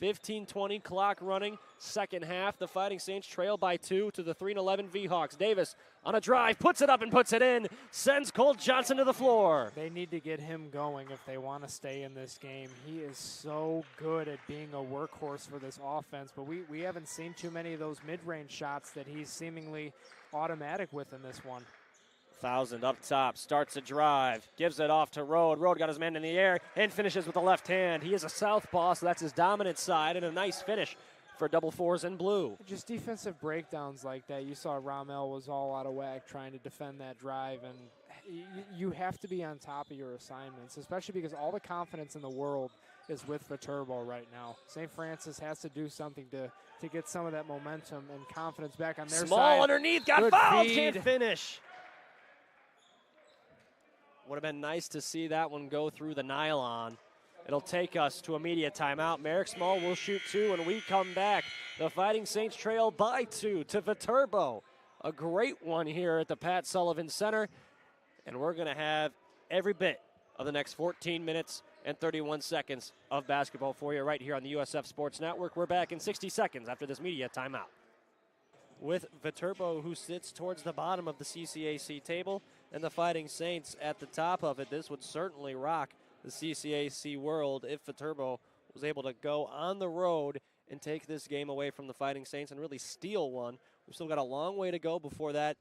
15-20 clock running, second half. The Fighting Saints trail by 2 to the 3-11 V-Hawks. Davis on a drive, puts it up and puts it in, sends Cole Johnson to the floor. They need to get him going if they want to stay in this game. He is so good at being a workhorse for this offense, but we haven't seen too many of those mid-range shots that he's seemingly automatic with in this one. 1,000 up top, starts a drive, gives it off to Rode. Rode got his man in the air and finishes with the left hand. He is a southpaw, so that's his dominant side, and a nice finish for double fours in blue. Just defensive breakdowns like that. You saw Ramel was all out of whack trying to defend that drive, and you have to be on top of your assignments, especially because all the confidence in the world is with Viterbo right now. St. Francis has to do something to get some of that momentum and confidence back on their side. Small underneath, got Good fouled, feed. can't finish. Would have been nice to see that one go through the nylon. It'll take us to immediate timeout. Merrick Small will shoot 2 when we come back. The Fighting Saints trail by 2 to Viterbo. A great one here at the Pat Sullivan Center. And we're going to have every bit of the next 14 minutes and 31 seconds of basketball for you right here on the USF Sports Network. We're back in 60 seconds after this media timeout. With Viterbo, who sits towards the bottom of the CCAC table, and the Fighting Saints at the top of it. This would certainly rock the CCAC world if Viterbo was able to go on the road and take this game away from the Fighting Saints and really steal one. We've still got a long way to go before that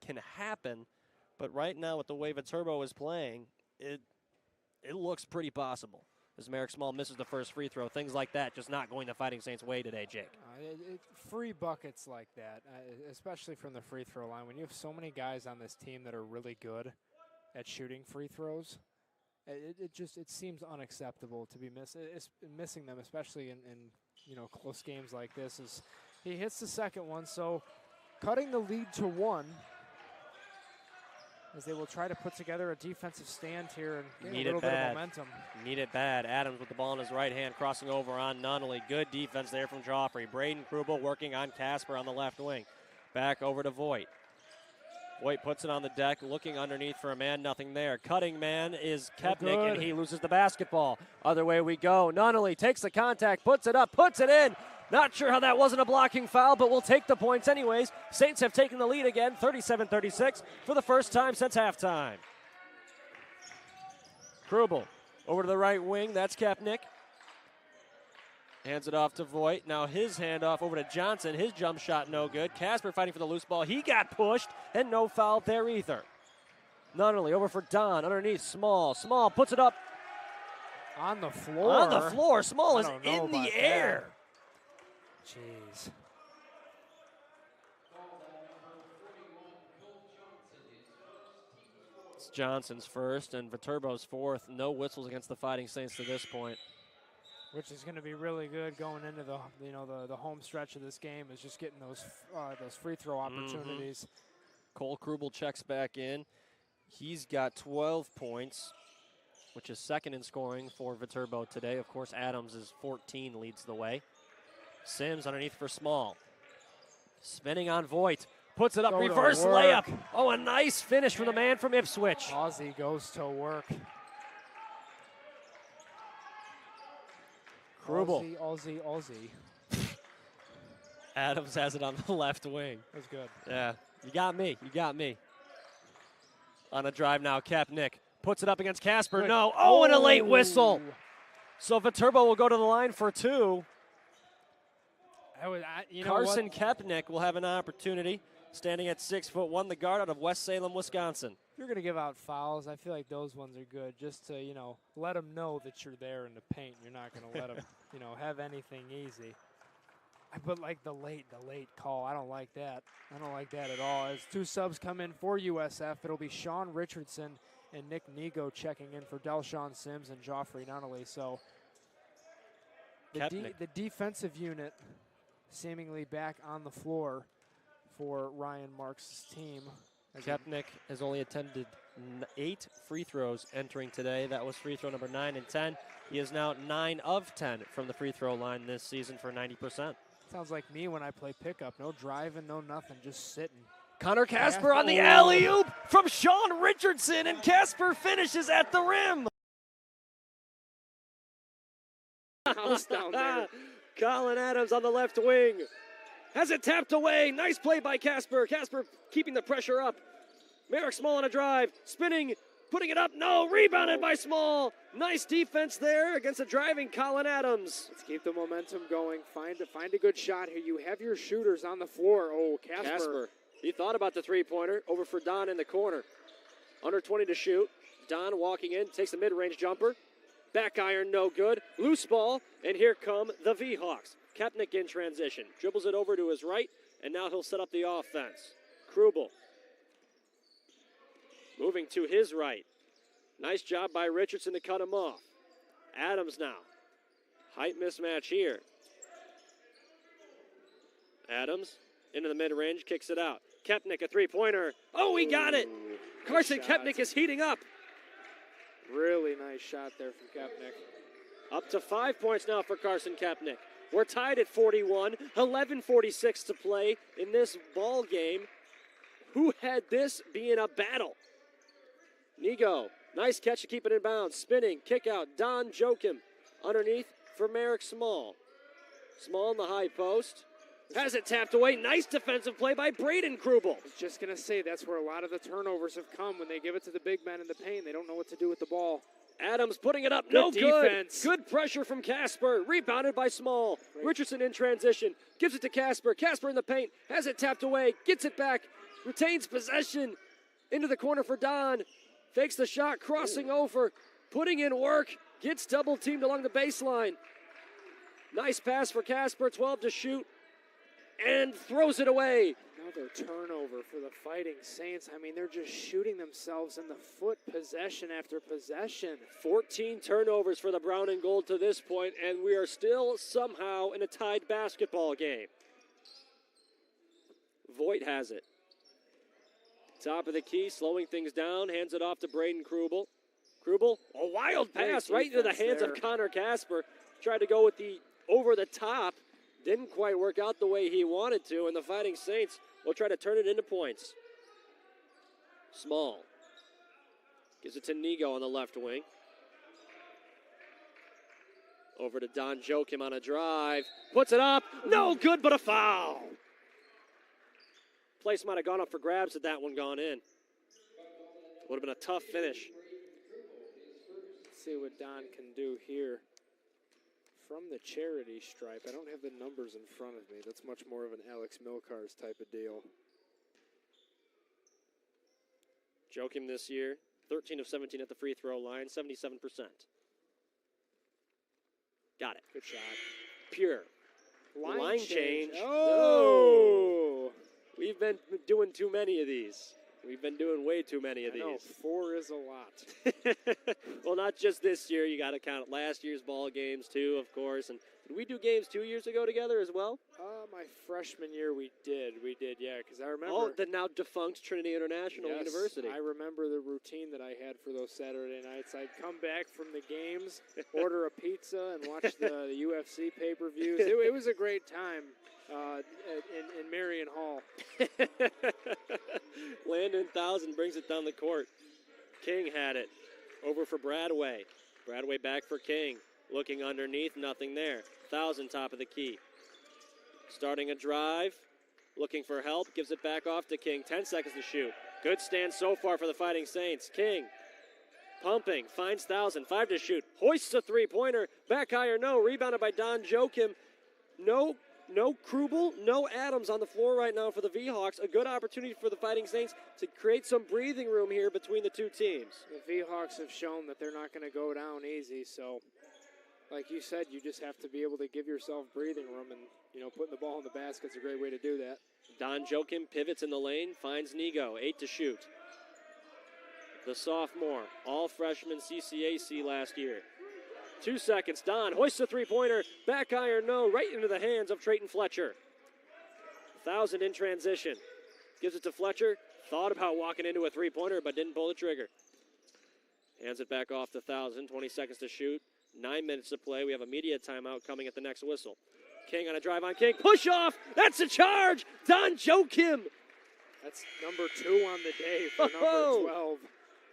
can happen, but right now with the way Viterbo is playing, it looks pretty possible. as Merrick Small misses the first free throw. Things like that just not going the Fighting Saints' way today, Jake. Free buckets like that, especially from the free throw line. When you have so many guys on this team that are really good at shooting free throws, it seems unacceptable to be missing them, especially in close games like this. As he hits the second one, so cutting the lead to 1. As they will try to put together a defensive stand here and get a little bit of momentum. Need it bad. Adams with the ball in his right hand, crossing over on Nunnally. Good defense there from Joffrey. Braden Krubel working on Casper on the left wing. Back over to Voigt. Voigt puts it on the deck, looking underneath for a man, nothing there. Cutting man is Kepnick, and he loses the basketball. Other way we go. Nunnally takes the contact, puts it up, puts it in. Not sure how that wasn't a blocking foul, but we'll take the points anyways. Saints have taken the lead again, 37-36, for the first time since halftime. Krubel over to the right wing. That's Kepnick. Hands it off to Voigt. Now his handoff over to Johnson. His jump shot no good. Casper fighting for the loose ball. He got pushed, and no foul there either. Nunnally over for Don. Underneath, Small. Small puts it up. On the floor. On the floor. Small is in the air. Jeez. It's Johnson's first and Viterbo's fourth. No whistles against the Fighting Saints to this point. Which is going to be really good going into the home stretch of this game, is just getting those free throw opportunities. Cole Krubel checks back in. He's got 12 points, which is second in scoring for Viterbo today. Of course, Adams is 14, leads the way. Sims underneath for Small. Spinning on Voigt. Puts it up, reverse layup. Oh, a nice finish from the man from Ipswich. Aussie goes to work. Krubel. Aussie. Adams has it on the left wing. That's good. Yeah, you got me. On a drive now, Kepnick puts it up against Casper. Good. No. Oh, and a late whistle. So Viterbo will go to the line for 2. Carson Kepnick will have an opportunity, standing at 6'1", the guard out of West Salem, Wisconsin. If you're going to give out fouls, I feel like those ones are good, just to let them know that you're there in the paint. You're not going to let them have anything easy. But like the late call, I don't like that. I don't like that at all. As 2 subs come in for USF, it'll be Sean Richardson and Nick Nego checking in for Delshawn Sims and Joffrey Nunnally. So the defensive unit seemingly back on the floor for Ryan Marks' team. Kepnick has only attempted 8 free throws entering today. That was free throw number 9 and 10. He is now 9 of 10 from the free throw line this season for 90%. Sounds like me when I play pickup. No driving, no nothing, just sitting. Connor Casper on the alley-oop from Sean Richardson, and Casper finishes at the rim. Down there. Colin Adams on the left wing. Has it tapped away. Nice play by Casper. Casper keeping the pressure up. Merrick Small on a drive. Spinning, putting it up. No, rebounded by Small. Nice defense there against a driving Colin Adams. Let's keep the momentum going. Find a good shot here. You have your shooters on the floor. Oh, Casper. He thought about the three-pointer. Over for Don in the corner. Under 20 to shoot. Don walking in, takes a mid-range jumper. Back iron, no good. Loose ball, and here come the V-Hawks. Kepnick in transition. Dribbles it over to his right, and now he'll set up the offense. Krubel. Moving to his right. Nice job by Richardson to cut him off. Adams now. Height mismatch here. Adams into the mid-range, kicks it out. Kepnick, a three-pointer. Oh, he got it. Carson Kepnick is heating up. Really nice shot there from Kepnick. Up to 5 points now for Carson Kepnick. We're tied at 41, 11:46 to play in this ball game. Who had this being a battle? Nego, nice catch to keep it in bounds. Spinning, kick out, Don Joachim. Underneath for Merrick Small. Small in the high post. Has it tapped away. Nice defensive play by Braden Krubel. I was just going to say, that's where a lot of the turnovers have come. When they give it to the big men in the paint, they don't know what to do with the ball. Adams putting it up. Good defense. Good pressure from Casper. Rebounded by Small. Great. Richardson in transition. Gives it to Casper. Casper in the paint. Has it tapped away. Gets it back. Retains possession. Into the corner for Don. Fakes the shot. Crossing over. putting in work, gets double teamed along the baseline. Nice pass for Casper, 12 to shoot, and throws it away. Another turnover for the Fighting Saints. I mean, they're just shooting themselves in the foot possession after possession. 14 turnovers for the brown and gold to this point, and we are still somehow in a tied basketball game. Voigt has it. Top of the key, slowing things down, hands it off to Braden Krubel. Krubel, a wild pass right into the hands of Connor Casper. Tried to go with the over the top. Didn't quite work out the way he wanted to, and the Fighting Saints will try to turn it into points. Small. Gives it to Nigo on the left wing. Over to Don Joachim on a drive. Puts it up. No good, but a foul. Place might have gone up for grabs had that one gone in. Would have been a tough finish. Let's see what Don can do here. From the charity stripe, I don't have the numbers in front of me. That's much more of an Alex Milcars type of deal. Joachim this year, 13 of 17 at the free throw line, 77%. Got it. Good shot. Pure. Line change. Oh! No! We've been doing too many of these. We've been doing way too many of these. No, 4 is a lot. Well, not just this year. You got to count last year's ball games, too, of course. And did we do games 2 years ago together as well? My freshman year we did, yeah, because I remember. Oh, the now defunct Trinity International University. I remember the routine that I had for those Saturday nights. I'd come back from the games, order a pizza, and watch the UFC pay-per-views. It was a great time. In Marion Hall. Landon Thousand brings it down the court. King had it. Over for Bradway. Bradway back for King. Looking underneath, nothing there. Thousand top of the key. Starting a drive. Looking for help. Gives it back off to King. 10 seconds to shoot. Good stand so far for the Fighting Saints. King pumping. Finds Thousand. 5 to shoot. Hoists a three-pointer. Back high or no. Rebounded by Don Joachim. No Krubel, no Adams on the floor right now for the V-Hawks. A good opportunity for the Fighting Saints to create some breathing room here between the two teams. The V-Hawks have shown that they're not going to go down easy, so like you said, you just have to be able to give yourself breathing room, and putting the ball in the basket's a great way to do that. Don Joachim pivots in the lane, finds Nigo, 8 to shoot. The sophomore, all freshman CCAC last year. 2 seconds. Don hoists a three-pointer. Back iron, no. Right into the hands of Trayton Fletcher. Thousand in transition. Gives it to Fletcher. Thought about walking into a three-pointer, but didn't pull the trigger. Hands it back off to Thousand. 20 seconds to shoot. 9 minutes to play. We have a media timeout coming at the next whistle. King on a drive on King. Push off. That's a charge. Don Joachim. That's number 2 on the day for number 12.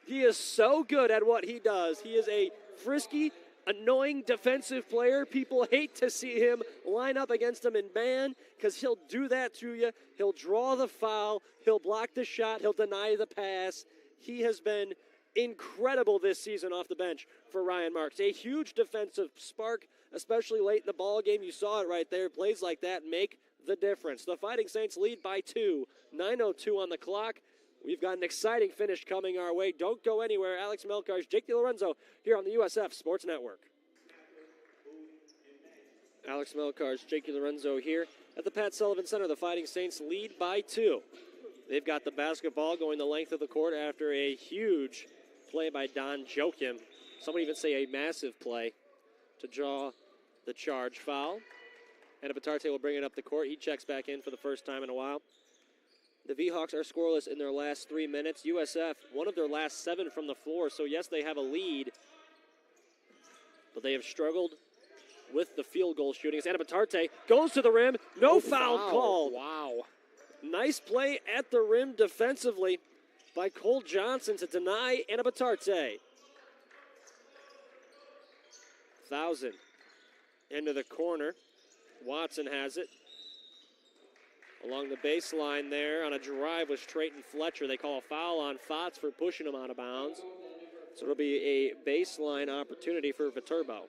He is so good at what he does. He is a frisky, annoying defensive player. People hate to see him line up against him in man because he'll do that to you. He'll draw the foul. He'll block the shot. He'll deny the pass. He has been incredible this season off the bench for Ryan Marks. A huge defensive spark, especially late in the ball game. You saw it right there. Plays like that make the difference. The Fighting Saints lead by 2. 9:02 on the clock. We've got an exciting finish coming our way. Don't go anywhere. Alex Melkars, Jake DiLorenzo here on the USF Sports Network. Alex Melkars, Jake DiLorenzo here at the Pat Sullivan Center. The Fighting Saints lead by 2. They've got the basketball going the length of the court after a huge play by Don Joachim. Some would even say a massive play to draw the charge foul. And Batarte will bring it up the court. He checks back in for the first time in a while. The V-Hawks are scoreless in their last 3 minutes. USF, one of their last 7 from the floor. So, yes, they have a lead. But they have struggled with the field goal shooting. As Batarte goes to the rim. No foul called. Wow. Nice play at the rim defensively by Cole Johnson to deny Batarte. Thousand into the corner. Watson has it. Along the baseline there on a drive was Trayton Fletcher. They call a foul on Fotz for pushing him out of bounds. So it'll be a baseline opportunity for Viterbo.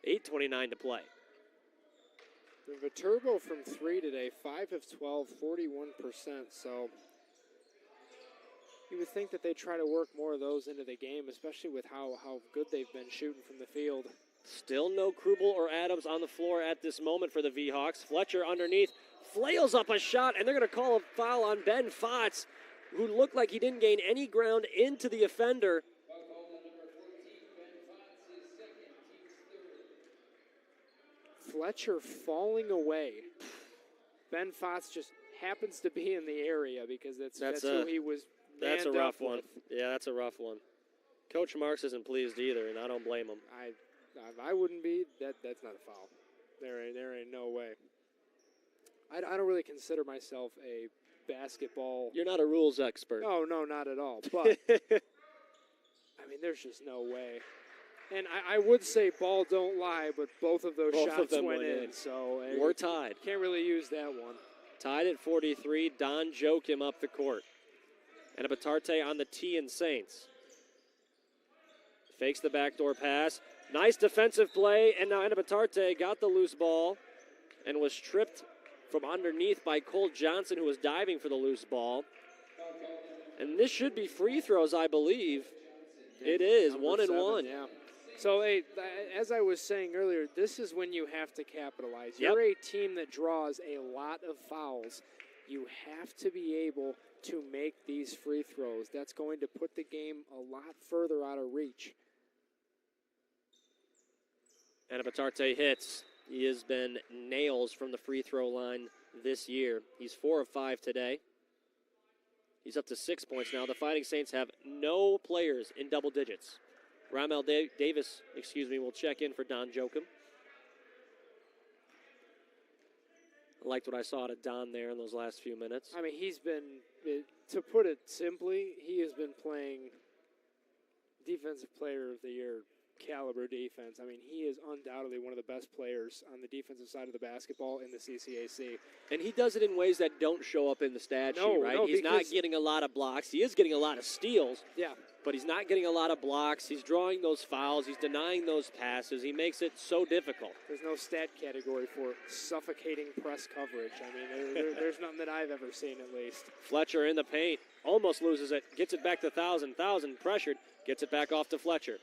8:29 to play. The Viterbo from 3 today, 5 of 12, 41%. So You would think that they try to work more of those into the game, especially with how good they've been shooting from the field. Still no Krubel or Adams on the floor at this moment for the V-Hawks. Fletcher underneath flails up a shot, and they're going to call a foul on Ben Fotz, who looked like he didn't gain any ground into the offender. Fletcher falling away. Ben Fotz just happens to be in the area because that's who he was. That's a rough one. Yeah, that's a rough one. Coach Marks isn't pleased either, and I don't blame him. I wouldn't be. That's not a foul. There ain't no way. I don't really consider myself a basketball. You're not a rules expert. No, not at all. But I mean, there's just no way. And I would say ball don't lie, but both of those shots went in. So we're tied. Can't really use that one. Tied at 43. Don Joachim up the court. And a Batarte on the tee and Saints. Fakes the backdoor pass. Nice defensive play, and now Anna Batarte got the loose ball and was tripped from underneath by Cole Johnson, who was diving for the loose ball. And this should be free throws, I believe. It is, 1 and 1. Yeah. So, hey, as I was saying earlier, this is when you have to capitalize. Yep. You're a team that draws a lot of fouls. You have to be able to make these free throws. That's going to put the game a lot further out of reach. And Batarte hits. He has been nails from the free throw line this year. He's 4 of 5 today. He's up to 6 points now. The Fighting Saints have no players in double digits. Ramel Davis, will check in for Don Joachim. I liked what I saw out of Don there in those last few minutes. I mean, he's been, to put it simply, he has been playing Defensive Player of the Year caliber defense. I mean, he is undoubtedly one of the best players on the defensive side of the basketball in the CCAC. And he does it in ways that don't show up in the stat sheet, right? He's not getting a lot of blocks. He is getting a lot of steals. Yeah. But he's not getting a lot of blocks. He's drawing those fouls. He's denying those passes. He makes it so difficult. There's no stat category for suffocating press coverage. I mean, there's nothing that I've ever seen, at least. Fletcher in the paint. Almost loses it. Gets it back to Thousand. Thousand pressured. Gets it back off to Fletcher.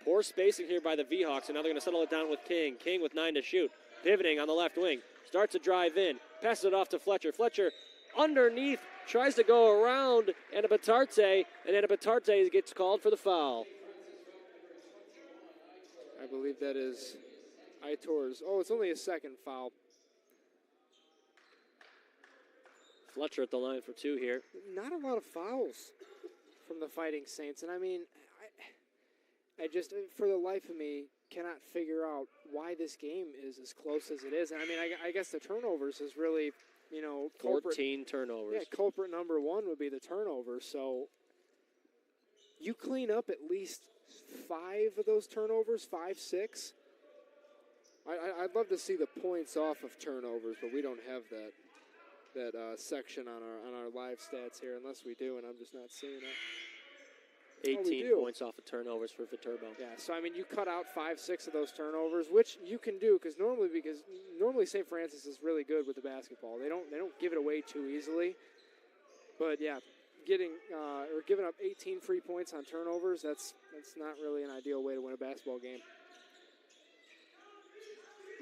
Poor spacing here by the V-Hawks, and now they're going to settle it down with King. King with 9 to shoot. Pivoting on the left wing. Starts to drive in. Passes it off to Fletcher. Fletcher underneath. Tries to go around Anna Batarte, and Anna Batarte gets called for the foul. I believe that is Aitor's. Oh, it's only a second foul. Fletcher at the line for 2 here. Not a lot of fouls from the Fighting Saints, and I mean, I just, for the life of me, cannot figure out why this game is as close as it is. And I mean, I guess the turnovers is really, 14 turnovers. Yeah, culprit number 1 would be the turnover. So you clean up at least 5 of those turnovers, 5, 6. I'd love to see the points off of turnovers, but we don't have that section on our live stats here, unless we do, and I'm just not seeing it. 18 points off of turnovers for Viterbo. Yeah, so I mean, you cut out 5, 6 of those turnovers, which you can do because normally St. Francis is really good with the basketball. They don't give it away too easily. But yeah, giving up 18 free points on turnovers, that's not really an ideal way to win a basketball game.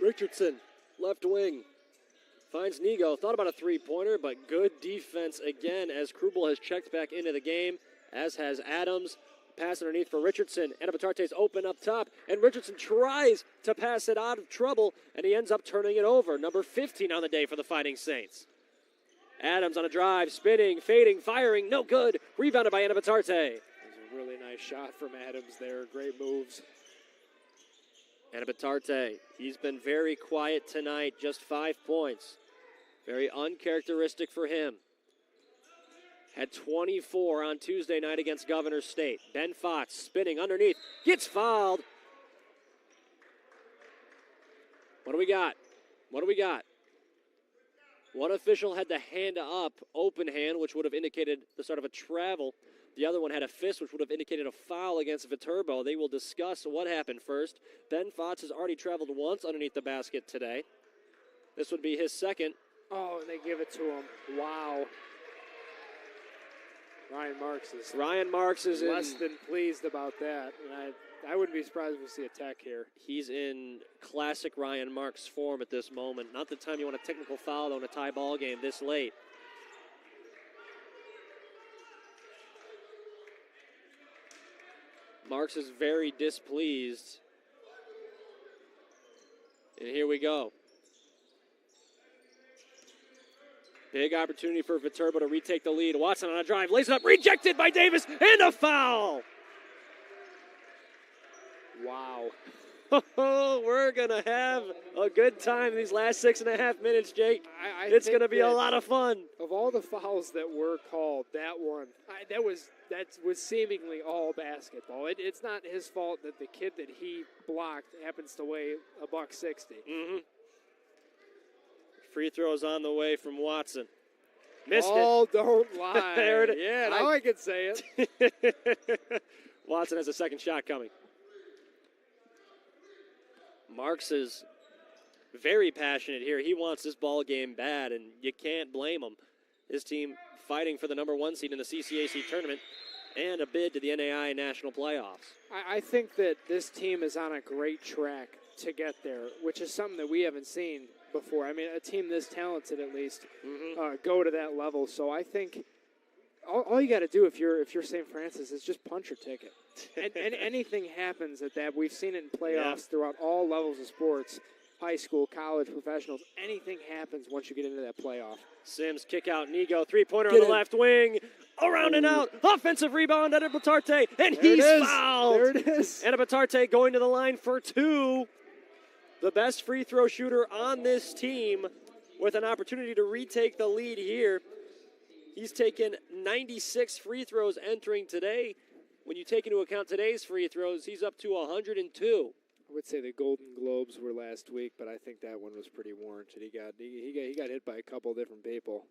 Richardson, left wing, finds Nigo. Thought about a three-pointer, but good defense again as Krubel has checked back into the game, as has Adams. Pass underneath for Richardson. Anna Batarte's open up top, and Richardson tries to pass it out of trouble, and he ends up turning it over. Number 15 on the day for the Fighting Saints. Adams on a drive, spinning, fading, firing, no good. Rebounded by Anna Batarte. It was a really nice shot from Adams there. Great moves. Anna Batarte, he's been very quiet tonight, just 5 points. Very uncharacteristic for him. Had 24 on Tuesday night against Governor State. Ben Fotz spinning underneath, gets fouled. What do we got? One official had the hand up, open hand, which would have indicated the start of a travel. The other one had a fist, which would have indicated a foul against Viterbo. They will discuss what happened first. Ben Fotz has already traveled once underneath the basket today. This would be his second. Oh, and they give it to him. Wow. Ryan Marks is less than pleased about that, and I wouldn't be surprised if we see a tech here. He's in classic Ryan Marks form at this moment. Not the time you want a technical foul on a tie ball game this late. Marks is very displeased. And here we go. Big opportunity for Viterbo to retake the lead. Watson on a drive, lays it up, rejected by Davis, and a foul! Wow. We're going to have a good time these last 6.5 minutes, Jake. It's going to be a lot of fun. Of all the fouls that were called, that one, that was seemingly all basketball. It's not his fault that the kid that he blocked happens to weigh $160. Mm-hmm. Free throws on the way from Watson. Missed it. Oh, don't lie. There it is. Yeah, now I can say it. Watson has a second shot coming. Marks is very passionate here. He wants this ball game bad, and you can't blame him. His team fighting for the #1 seed in the CCAC tournament and a bid to the NAI national playoffs. I think that this team is on a great track to get there, which is something that we haven't seen before. I mean, a team this talented, at least, go to that level. So I think all you got to do if you're St. Francis is just punch your ticket. and anything happens at that. We've seen it in playoffs throughout all levels of sports, high school, college, professionals. Anything happens once you get into that playoff. Sims kick out Nigo, three-pointer on the left wing, around and out, offensive rebound at Batarte, and he's fouled. There it is. And Batarte going to the line for two. The best free throw shooter on this team with an opportunity to retake the lead here. He's taken 96 free throws entering today. When you take into account today's free throws, he's up to 102. I would say the Golden Globes were last week, but I think that one was pretty warranted. He got hit by a couple different people.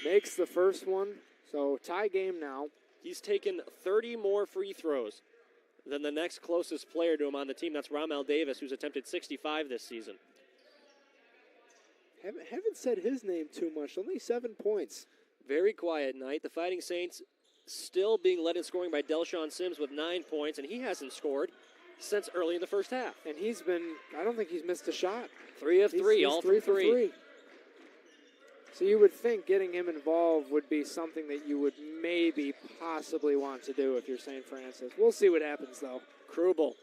Makes the first one, so tie game now. He's taken 30 more free throws than the next closest player to him on the team. That's Ramel Davis, who's attempted 65 this season. Haven't said his name too much. Only 7 points. Very quiet night. The Fighting Saints still being led in scoring by Delshawn Sims with 9 points, and he hasn't scored since early in the first half. And I don't think he's missed a shot. 3 of 3, all three from for 3. So you would think getting him involved would be something that you would maybe possibly want to do if you're St. Francis. We'll see what happens, though. Krubel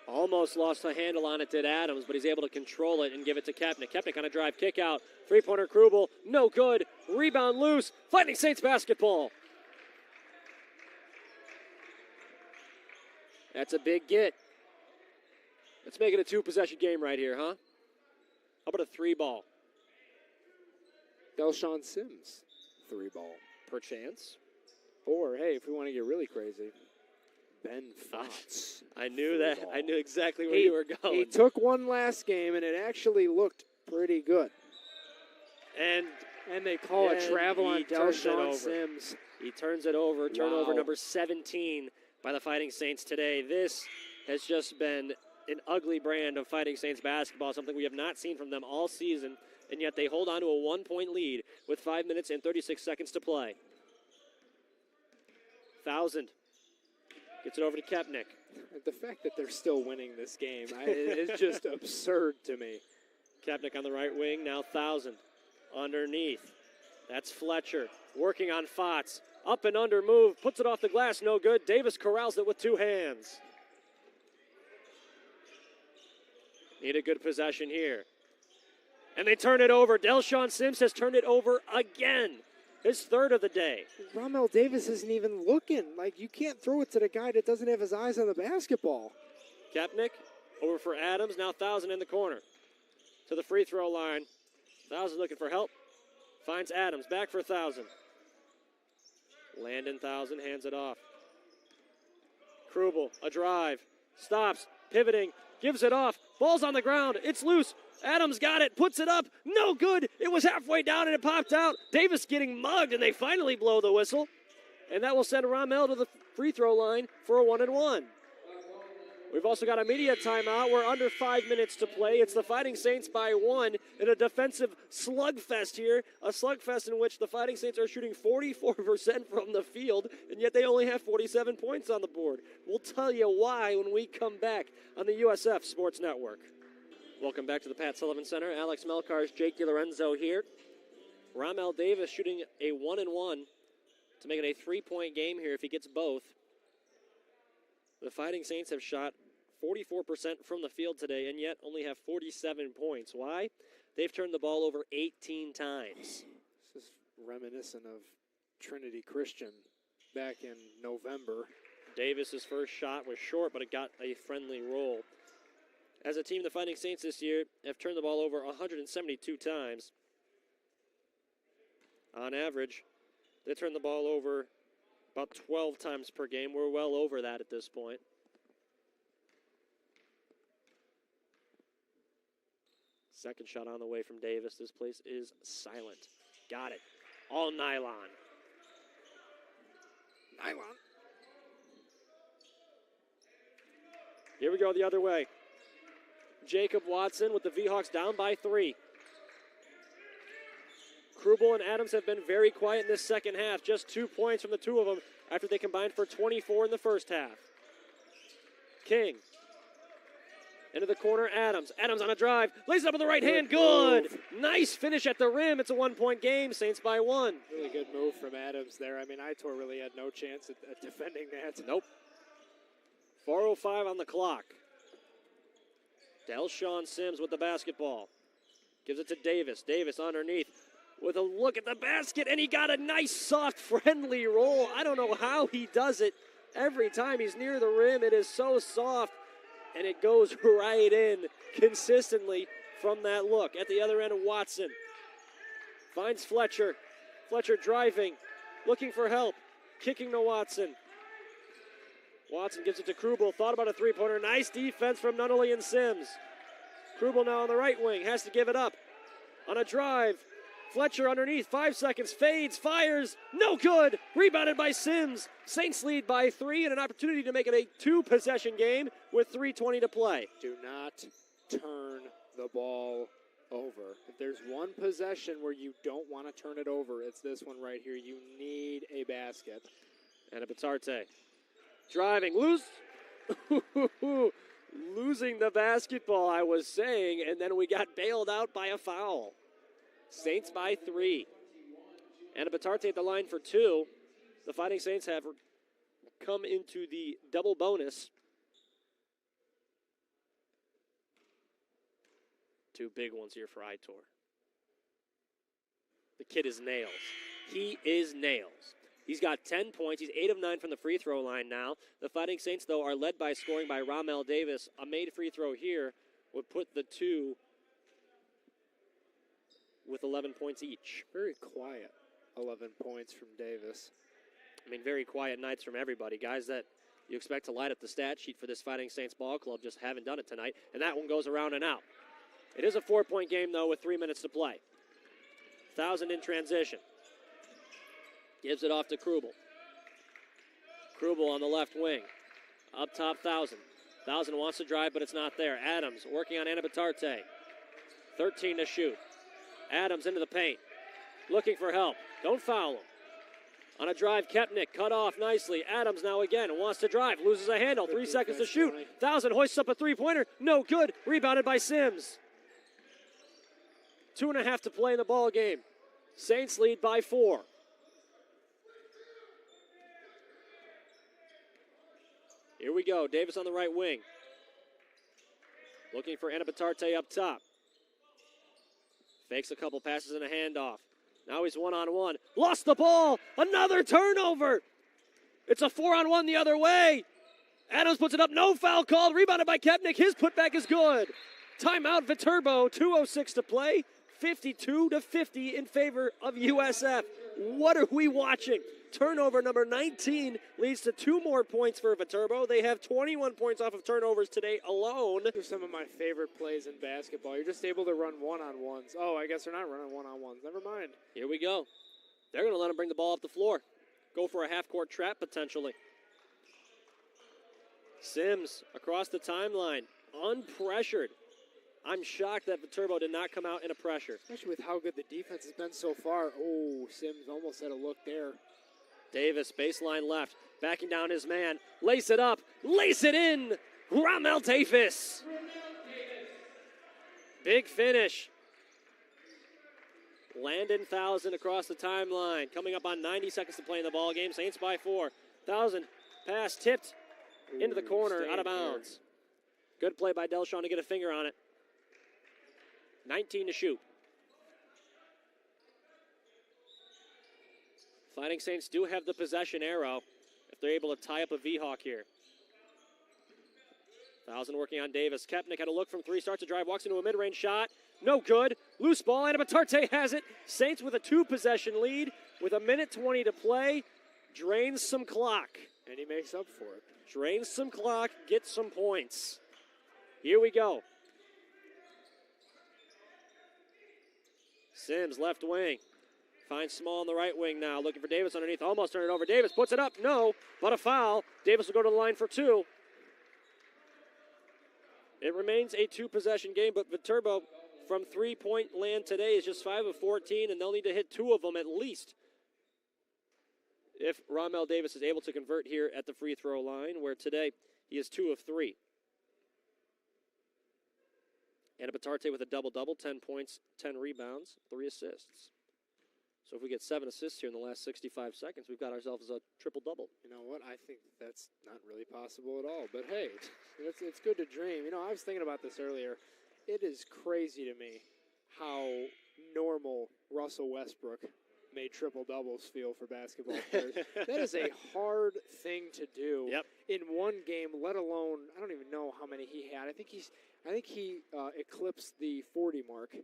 almost lost a handle on it, did Adams, but he's able to control it and give it to Kepnick. Kepnick on a drive, kick out. Three-pointer Krubel, no good. Rebound loose. Fighting Saints basketball. That's a big get. Let's make it a 2-possession game right here, huh? How about a 3-ball? Delshawn Sims, 3-ball. Perchance. Or, hey, if we want to get really crazy, Ben Fox. I knew that. I knew exactly where you were going. He took one last game, and it actually looked pretty good. And they call a travel on Delshawn Sims. He turns it over. Turnover number 17 by the Fighting Saints today. This has just been an ugly brand of Fighting Saints basketball, something we have not seen from them all season, and yet they hold on to a 1-point lead with 5 minutes and 36 seconds to play. 1,000 gets it over to Kepnick. The fact that they're still winning this game is just absurd to me. Kepnick on the right wing, now 1,000 underneath. That's Fletcher working on Fotz. Up and under move, puts it off the glass, no good. Davis corrals it with 2 hands. Need a good possession here. And they turn it over. Delshawn Sims has turned it over again. His 3rd of the day. Ramel Davis isn't even looking. Like, you can't throw it to the guy that doesn't have his eyes on the basketball. Kepnick over for Adams. Now 1,000 in the corner. To the free throw line. 1,000 looking for help. Finds Adams. Back for 1,000. Landon 1,000 hands it off. Krubel, a drive. Stops. Pivoting. Gives it off. Ball's on the ground. It's loose. Adams got it. Puts it up. No good. It was halfway down and it popped out. Davis getting mugged, and they finally blow the whistle. And that will send Ramel to the free throw line for a 1-and-1. We've also got a media timeout. We're under 5 minutes to play. It's the Fighting Saints by 1 in a defensive slugfest here. A slugfest in which the Fighting Saints are shooting 44% from the field, and yet they only have 47 points on the board. We'll tell you why when we come back on the USF Sports Network. Welcome back to the Pat Sullivan Center. Alex Melkars, Jake DiLorenzo here. Ramel Davis shooting a 1-and-1 to make it a 3-point game here if he gets both. The Fighting Saints have shot 44% from the field today and yet only have 47 points. Why? They've turned the ball over 18 times. This is reminiscent of Trinity Christian back in November. Davis's first shot was short, but it got a friendly roll. As a team, the Fighting Saints this year have turned the ball over 172 times. On average, they turn the ball over about 12 times per game. We're well over that at this point. Second shot on the way from Davis. This place is silent. Got it. All nylon. Nylon. Here we go the other way. Jacob Watson with the V-Hawks down by 3. Krubel and Adams have been very quiet in this second half. Just 2 points from the two of them after they combined for 24 in the first half. King. Into the corner, Adams. Adams on a drive. Lays it up with the right hand. Good. Nice finish at the rim. It's a 1-point game. Saints by 1. Really good move from Adams there. I mean, Itor really had no chance at defending that. Nope. 4:05 on the clock. Delshawn Sims with the basketball. Gives it to Davis. Davis underneath with a look at the basket, and he got a nice, soft, friendly roll. I don't know how he does it. Every time he's near the rim, it is so soft, and it goes right in consistently from that look. At the other end, Watson finds Fletcher. Fletcher driving, looking for help, kicking to Watson. Watson gives it to Krubel. Thought about a three-pointer. Nice defense from Nunnally and Sims. Krubel now on the right wing. Has to give it up. On a drive. Fletcher underneath. 5 seconds. Fades. Fires. No good. Rebounded by Sims. Saints lead by 3 and an opportunity to make it a 2-possession game with 3:20 to play. Do not turn the ball over. If there's one possession where you don't want to turn it over, it's this one right here. You need a basket. And a Bitarte. Driving, losing the basketball, I was saying, and then we got bailed out by a foul. Saints by 3. And a Bitarte at the line for 2. The Fighting Saints have come into the double bonus. 2 big ones here for Itor. The kid is nails. He is nails. He's got 10 points. He's 8 of 9 from the free throw line now. The Fighting Saints, though, are led by scoring by Ramel Davis. A made free throw here would put the two with 11 points each. Very quiet 11 points from Davis. I mean, very quiet nights from everybody. Guys that you expect to light up the stat sheet for this Fighting Saints ball club just haven't done it tonight. And that one goes around and out. It is a 4-point game, though, with 3 minutes to play. 1,000 in transition. Gives it off to Krubel. Krubel on the left wing. Up top, 1,000. 1,000 wants to drive, but it's not there. Adams working on Anna Bitarte. 13 to shoot. Adams into the paint. Looking for help. Don't foul him. On a drive, Kepnick cut off nicely. Adams now again wants to drive. Loses a handle. 3 seconds to shoot. 1,000 hoists up a three-pointer. No good. Rebounded by Sims. 2.5 to play in the ball game. Saints lead by 4. Here we go. Davis on the right wing. Looking for Anna Bitarte up top. Fakes a couple passes and a handoff. Now he's one-on-one. Lost the ball. Another turnover. It's a 4-on-1 the other way. Adams puts it up. No foul called. Rebounded by Kepnick. His putback is good. Timeout Viterbo. 2:06 to play. 52-50 in favor of USF. What are we watching? Turnover number 19 leads to 2 more points for Viterbo. They have 21 points off of turnovers today alone. These are some of my favorite plays in basketball. You're just able to run one-on-ones. Oh, I guess they're not running one-on-ones. Never mind. Here we go. They're going to let him bring the ball up the floor. Go for a half-court trap potentially. Sims across the timeline, unpressured. I'm shocked that Viterbo did not come out in a pressure. Especially with how good the defense has been so far. Oh, Sims almost had a look there. Davis, baseline left, backing down his man. Lace it up, lace it in. Ramel Davis. Big finish. Landon Thousand across the timeline. Coming up on 90 seconds to play in the ball game. Saints by 4. Thousand pass tipped into the corner, out of bounds. Good play by Delshawn to get a finger on it. 19 to shoot. Fighting Saints do have the possession arrow if they're able to tie up a V-Hawk here. Thousand working on Davis. Kepnick had a look from 3, starts to drive, walks into a mid-range shot. No good. Loose ball, and Batarte has it. Saints with a 2-possession lead with 1:20 to play. Drains some clock. And he makes up for it. Drains some clock, gets some points. Here we go. Sims, left wing. Finds Small on the right wing now. Looking for Davis underneath. Almost turned it over. Davis puts it up. No, but a foul. Davis will go to the line for 2. It remains a 2-possession game, but Viterbo from 3-point land today is just 5 of 14, and they'll need to hit 2 of them at least if Ramel Davis is able to convert here at the free throw line, where today he is 2 of 3. And Batarte with a double-double, 10 points, 10 rebounds, 3 assists. So if we get 7 assists here in the last 65 seconds, we've got ourselves a triple-double. You know what? I think that's not really possible at all. But, hey, it's good to dream. You know, I was thinking about this earlier. It is crazy to me how normal Russell Westbrook made triple-doubles feel for basketball players. That is a hard thing to do in one game, let alone, I don't even know how many he had. I think he eclipsed the 40 mark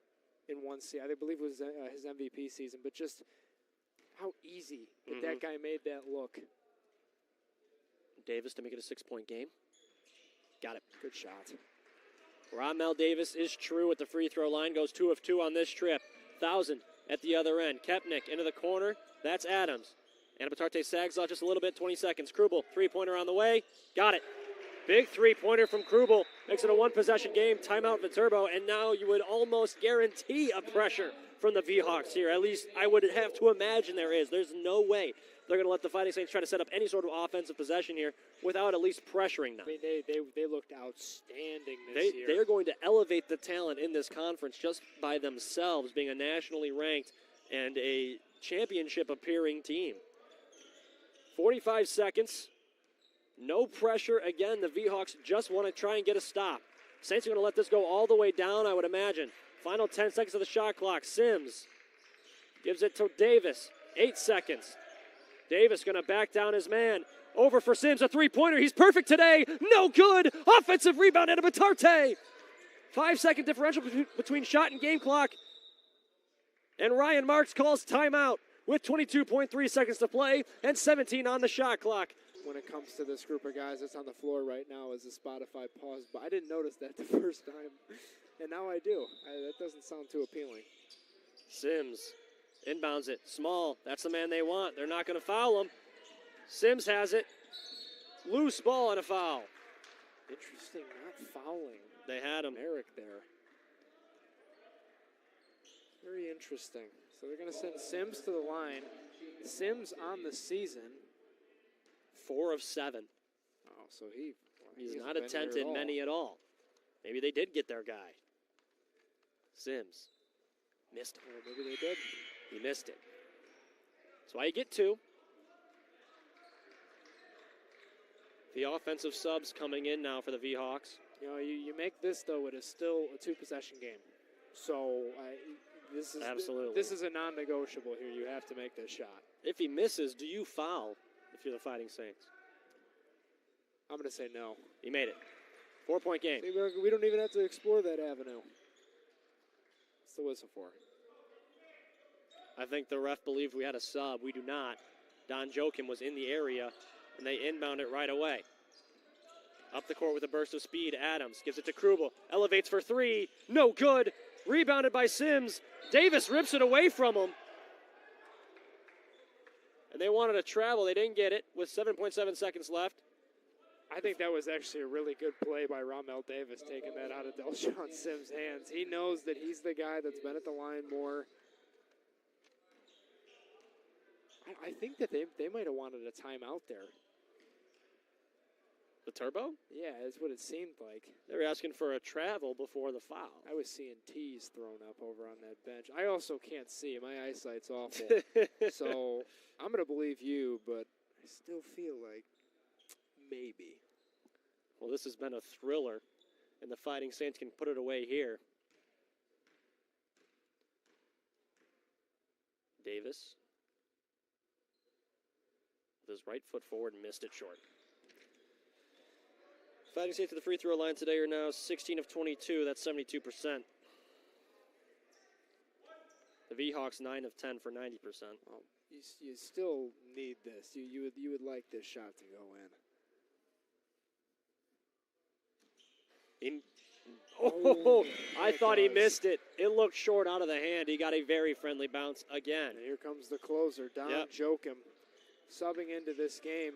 in one season. I believe it was his MVP season, but just how easy that guy made that look. Davis to make it a 6-point game. Got it. Good shot. Ramel Davis is true at the free throw line, goes 2 of 2 on this trip. 1,000 at the other end. Kepnick into the corner. That's Adams. And Batarte sags off just a little bit, 20 seconds. Krubel, 3-pointer on the way. Got it. Big 3-pointer from Krubel. Makes it a 1-possession game. Timeout Viterbo. And now you would almost guarantee a pressure from the V-Hawks here. At least I would have to imagine there is. There's no way they're going to let the Fighting Saints try to set up any sort of offensive possession here without at least pressuring them. I mean, they looked outstanding this year. They're going to elevate the talent in this conference just by themselves, being a nationally ranked and a championship appearing team. 45 seconds. No pressure. Again, the V-Hawks just want to try and get a stop. Saints are going to let this go all the way down, I would imagine. Final 10 seconds of the shot clock. Sims gives it to Davis. 8 seconds. Davis going to back down his man. Over for Sims, a 3-pointer. He's perfect today. No good. Offensive rebound out of Batarte. 5-second differential between shot and game clock. And Ryan Marks calls timeout with 22.3 seconds to play and 17 on the shot clock. When it comes to this group of guys that's on the floor right now is the Spotify pause, but I didn't notice that the first time, and now I do. That doesn't sound too appealing. Sims inbounds it. Small, that's the man they want. They're not going to foul him. Sims has it. Loose ball and a foul. Interesting, not fouling. They had him. Eric there. Very interesting. So they're going to send Sims to the line. Sims on the season. 4 of 7. Oh, so he's not attempted many at all. Maybe they did get their guy. Sims missed it. Well, maybe they did. He missed it. That's why you get 2. The offensive subs coming in now for the V-Hawks. You know, you make this, though, it is still a 2-possession game. So this is a non-negotiable here. You have to make this shot. If he misses, do you foul if you're the Fighting Saints? I'm going to say no. He made it. 4-point game. See, we don't even have to explore that avenue. What's the whistle for? I think the ref believed we had a sub. We do not. Don Joachim was in the area, and they inbound it right away. Up the court with a burst of speed. Adams gives it to Krubel. Elevates for 3. No good. Rebounded by Sims. Davis rips it away from him. And they wanted to travel. They didn't get it with 7.7 seconds left. I think that was actually a really good play by Ramel Davis, taking that out of Delshon Sims' hands. He knows that he's the guy that's been at the line more. I think that they might have wanted a timeout there. The Turbo? Yeah, that's what it seemed like. They were asking for a travel before the foul. I was seeing T's thrown up over on that bench. I also can't see. My eyesight's awful. So I'm going to believe you, but I still feel like maybe. Well, this has been a thriller, and the Fighting Saints can put it away here. Davis with his right foot forward and missed it short. Fighting Saints to the free throw line today are now 16 of 22. That's 72%. The V-Hawks 9 of 10 for 90%. Well, you still need this. You would like this shot to go in. I thought he missed it. It looked short out of the hand. He got a very friendly bounce again. And here comes the closer, Don Joachim, subbing into this game.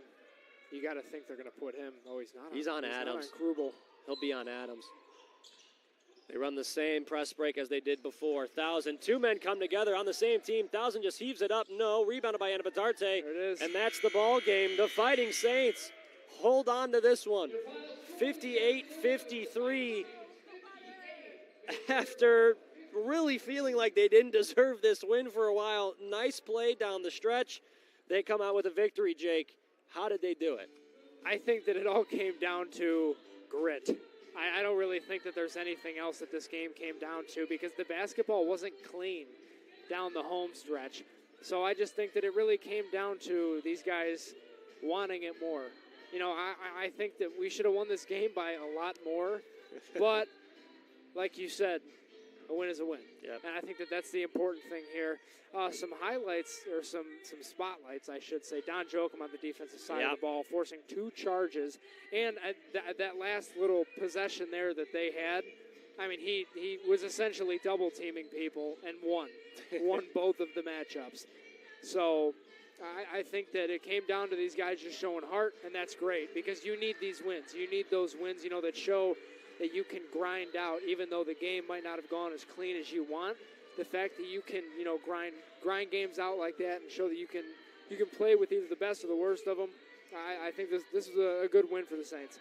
You got to think they're going to put him. Oh, he's not. He's on Adams. Not on Krubel. He'll be on Adams. They run the same press break as they did before. 1,000. Two men come together on the same team. 1,000 just heaves it up. No. Rebounded by Anabadarte. There it is. And that's the ball game. The Fighting Saints hold on to this one. 58-53. After really feeling like they didn't deserve this win for a while. Nice play down the stretch. They come out with a victory, Jake. How did they do it? I think that it all came down to grit. I don't really think that there's anything else that this game came down to because the basketball wasn't clean down the home stretch. So I just think that it really came down to these guys wanting it more. You know, I think that we should have won this game by a lot more. But like you said, a win is a win. Yep. And I think that that's the important thing here. Some highlights, or some spotlights, I should say. Don Joachim on the defensive side of the ball, forcing 2 charges. And that last little possession there that they had, I mean, he was essentially double-teaming people and won both of the matchups. So I think that it came down to these guys just showing heart, and that's great because you need these wins. You need those wins, that show that you can grind out, even though the game might not have gone as clean as you want. The fact that you can, grind games out like that and show that you can play with either the best or the worst of them. I think this is a good win for the Saints.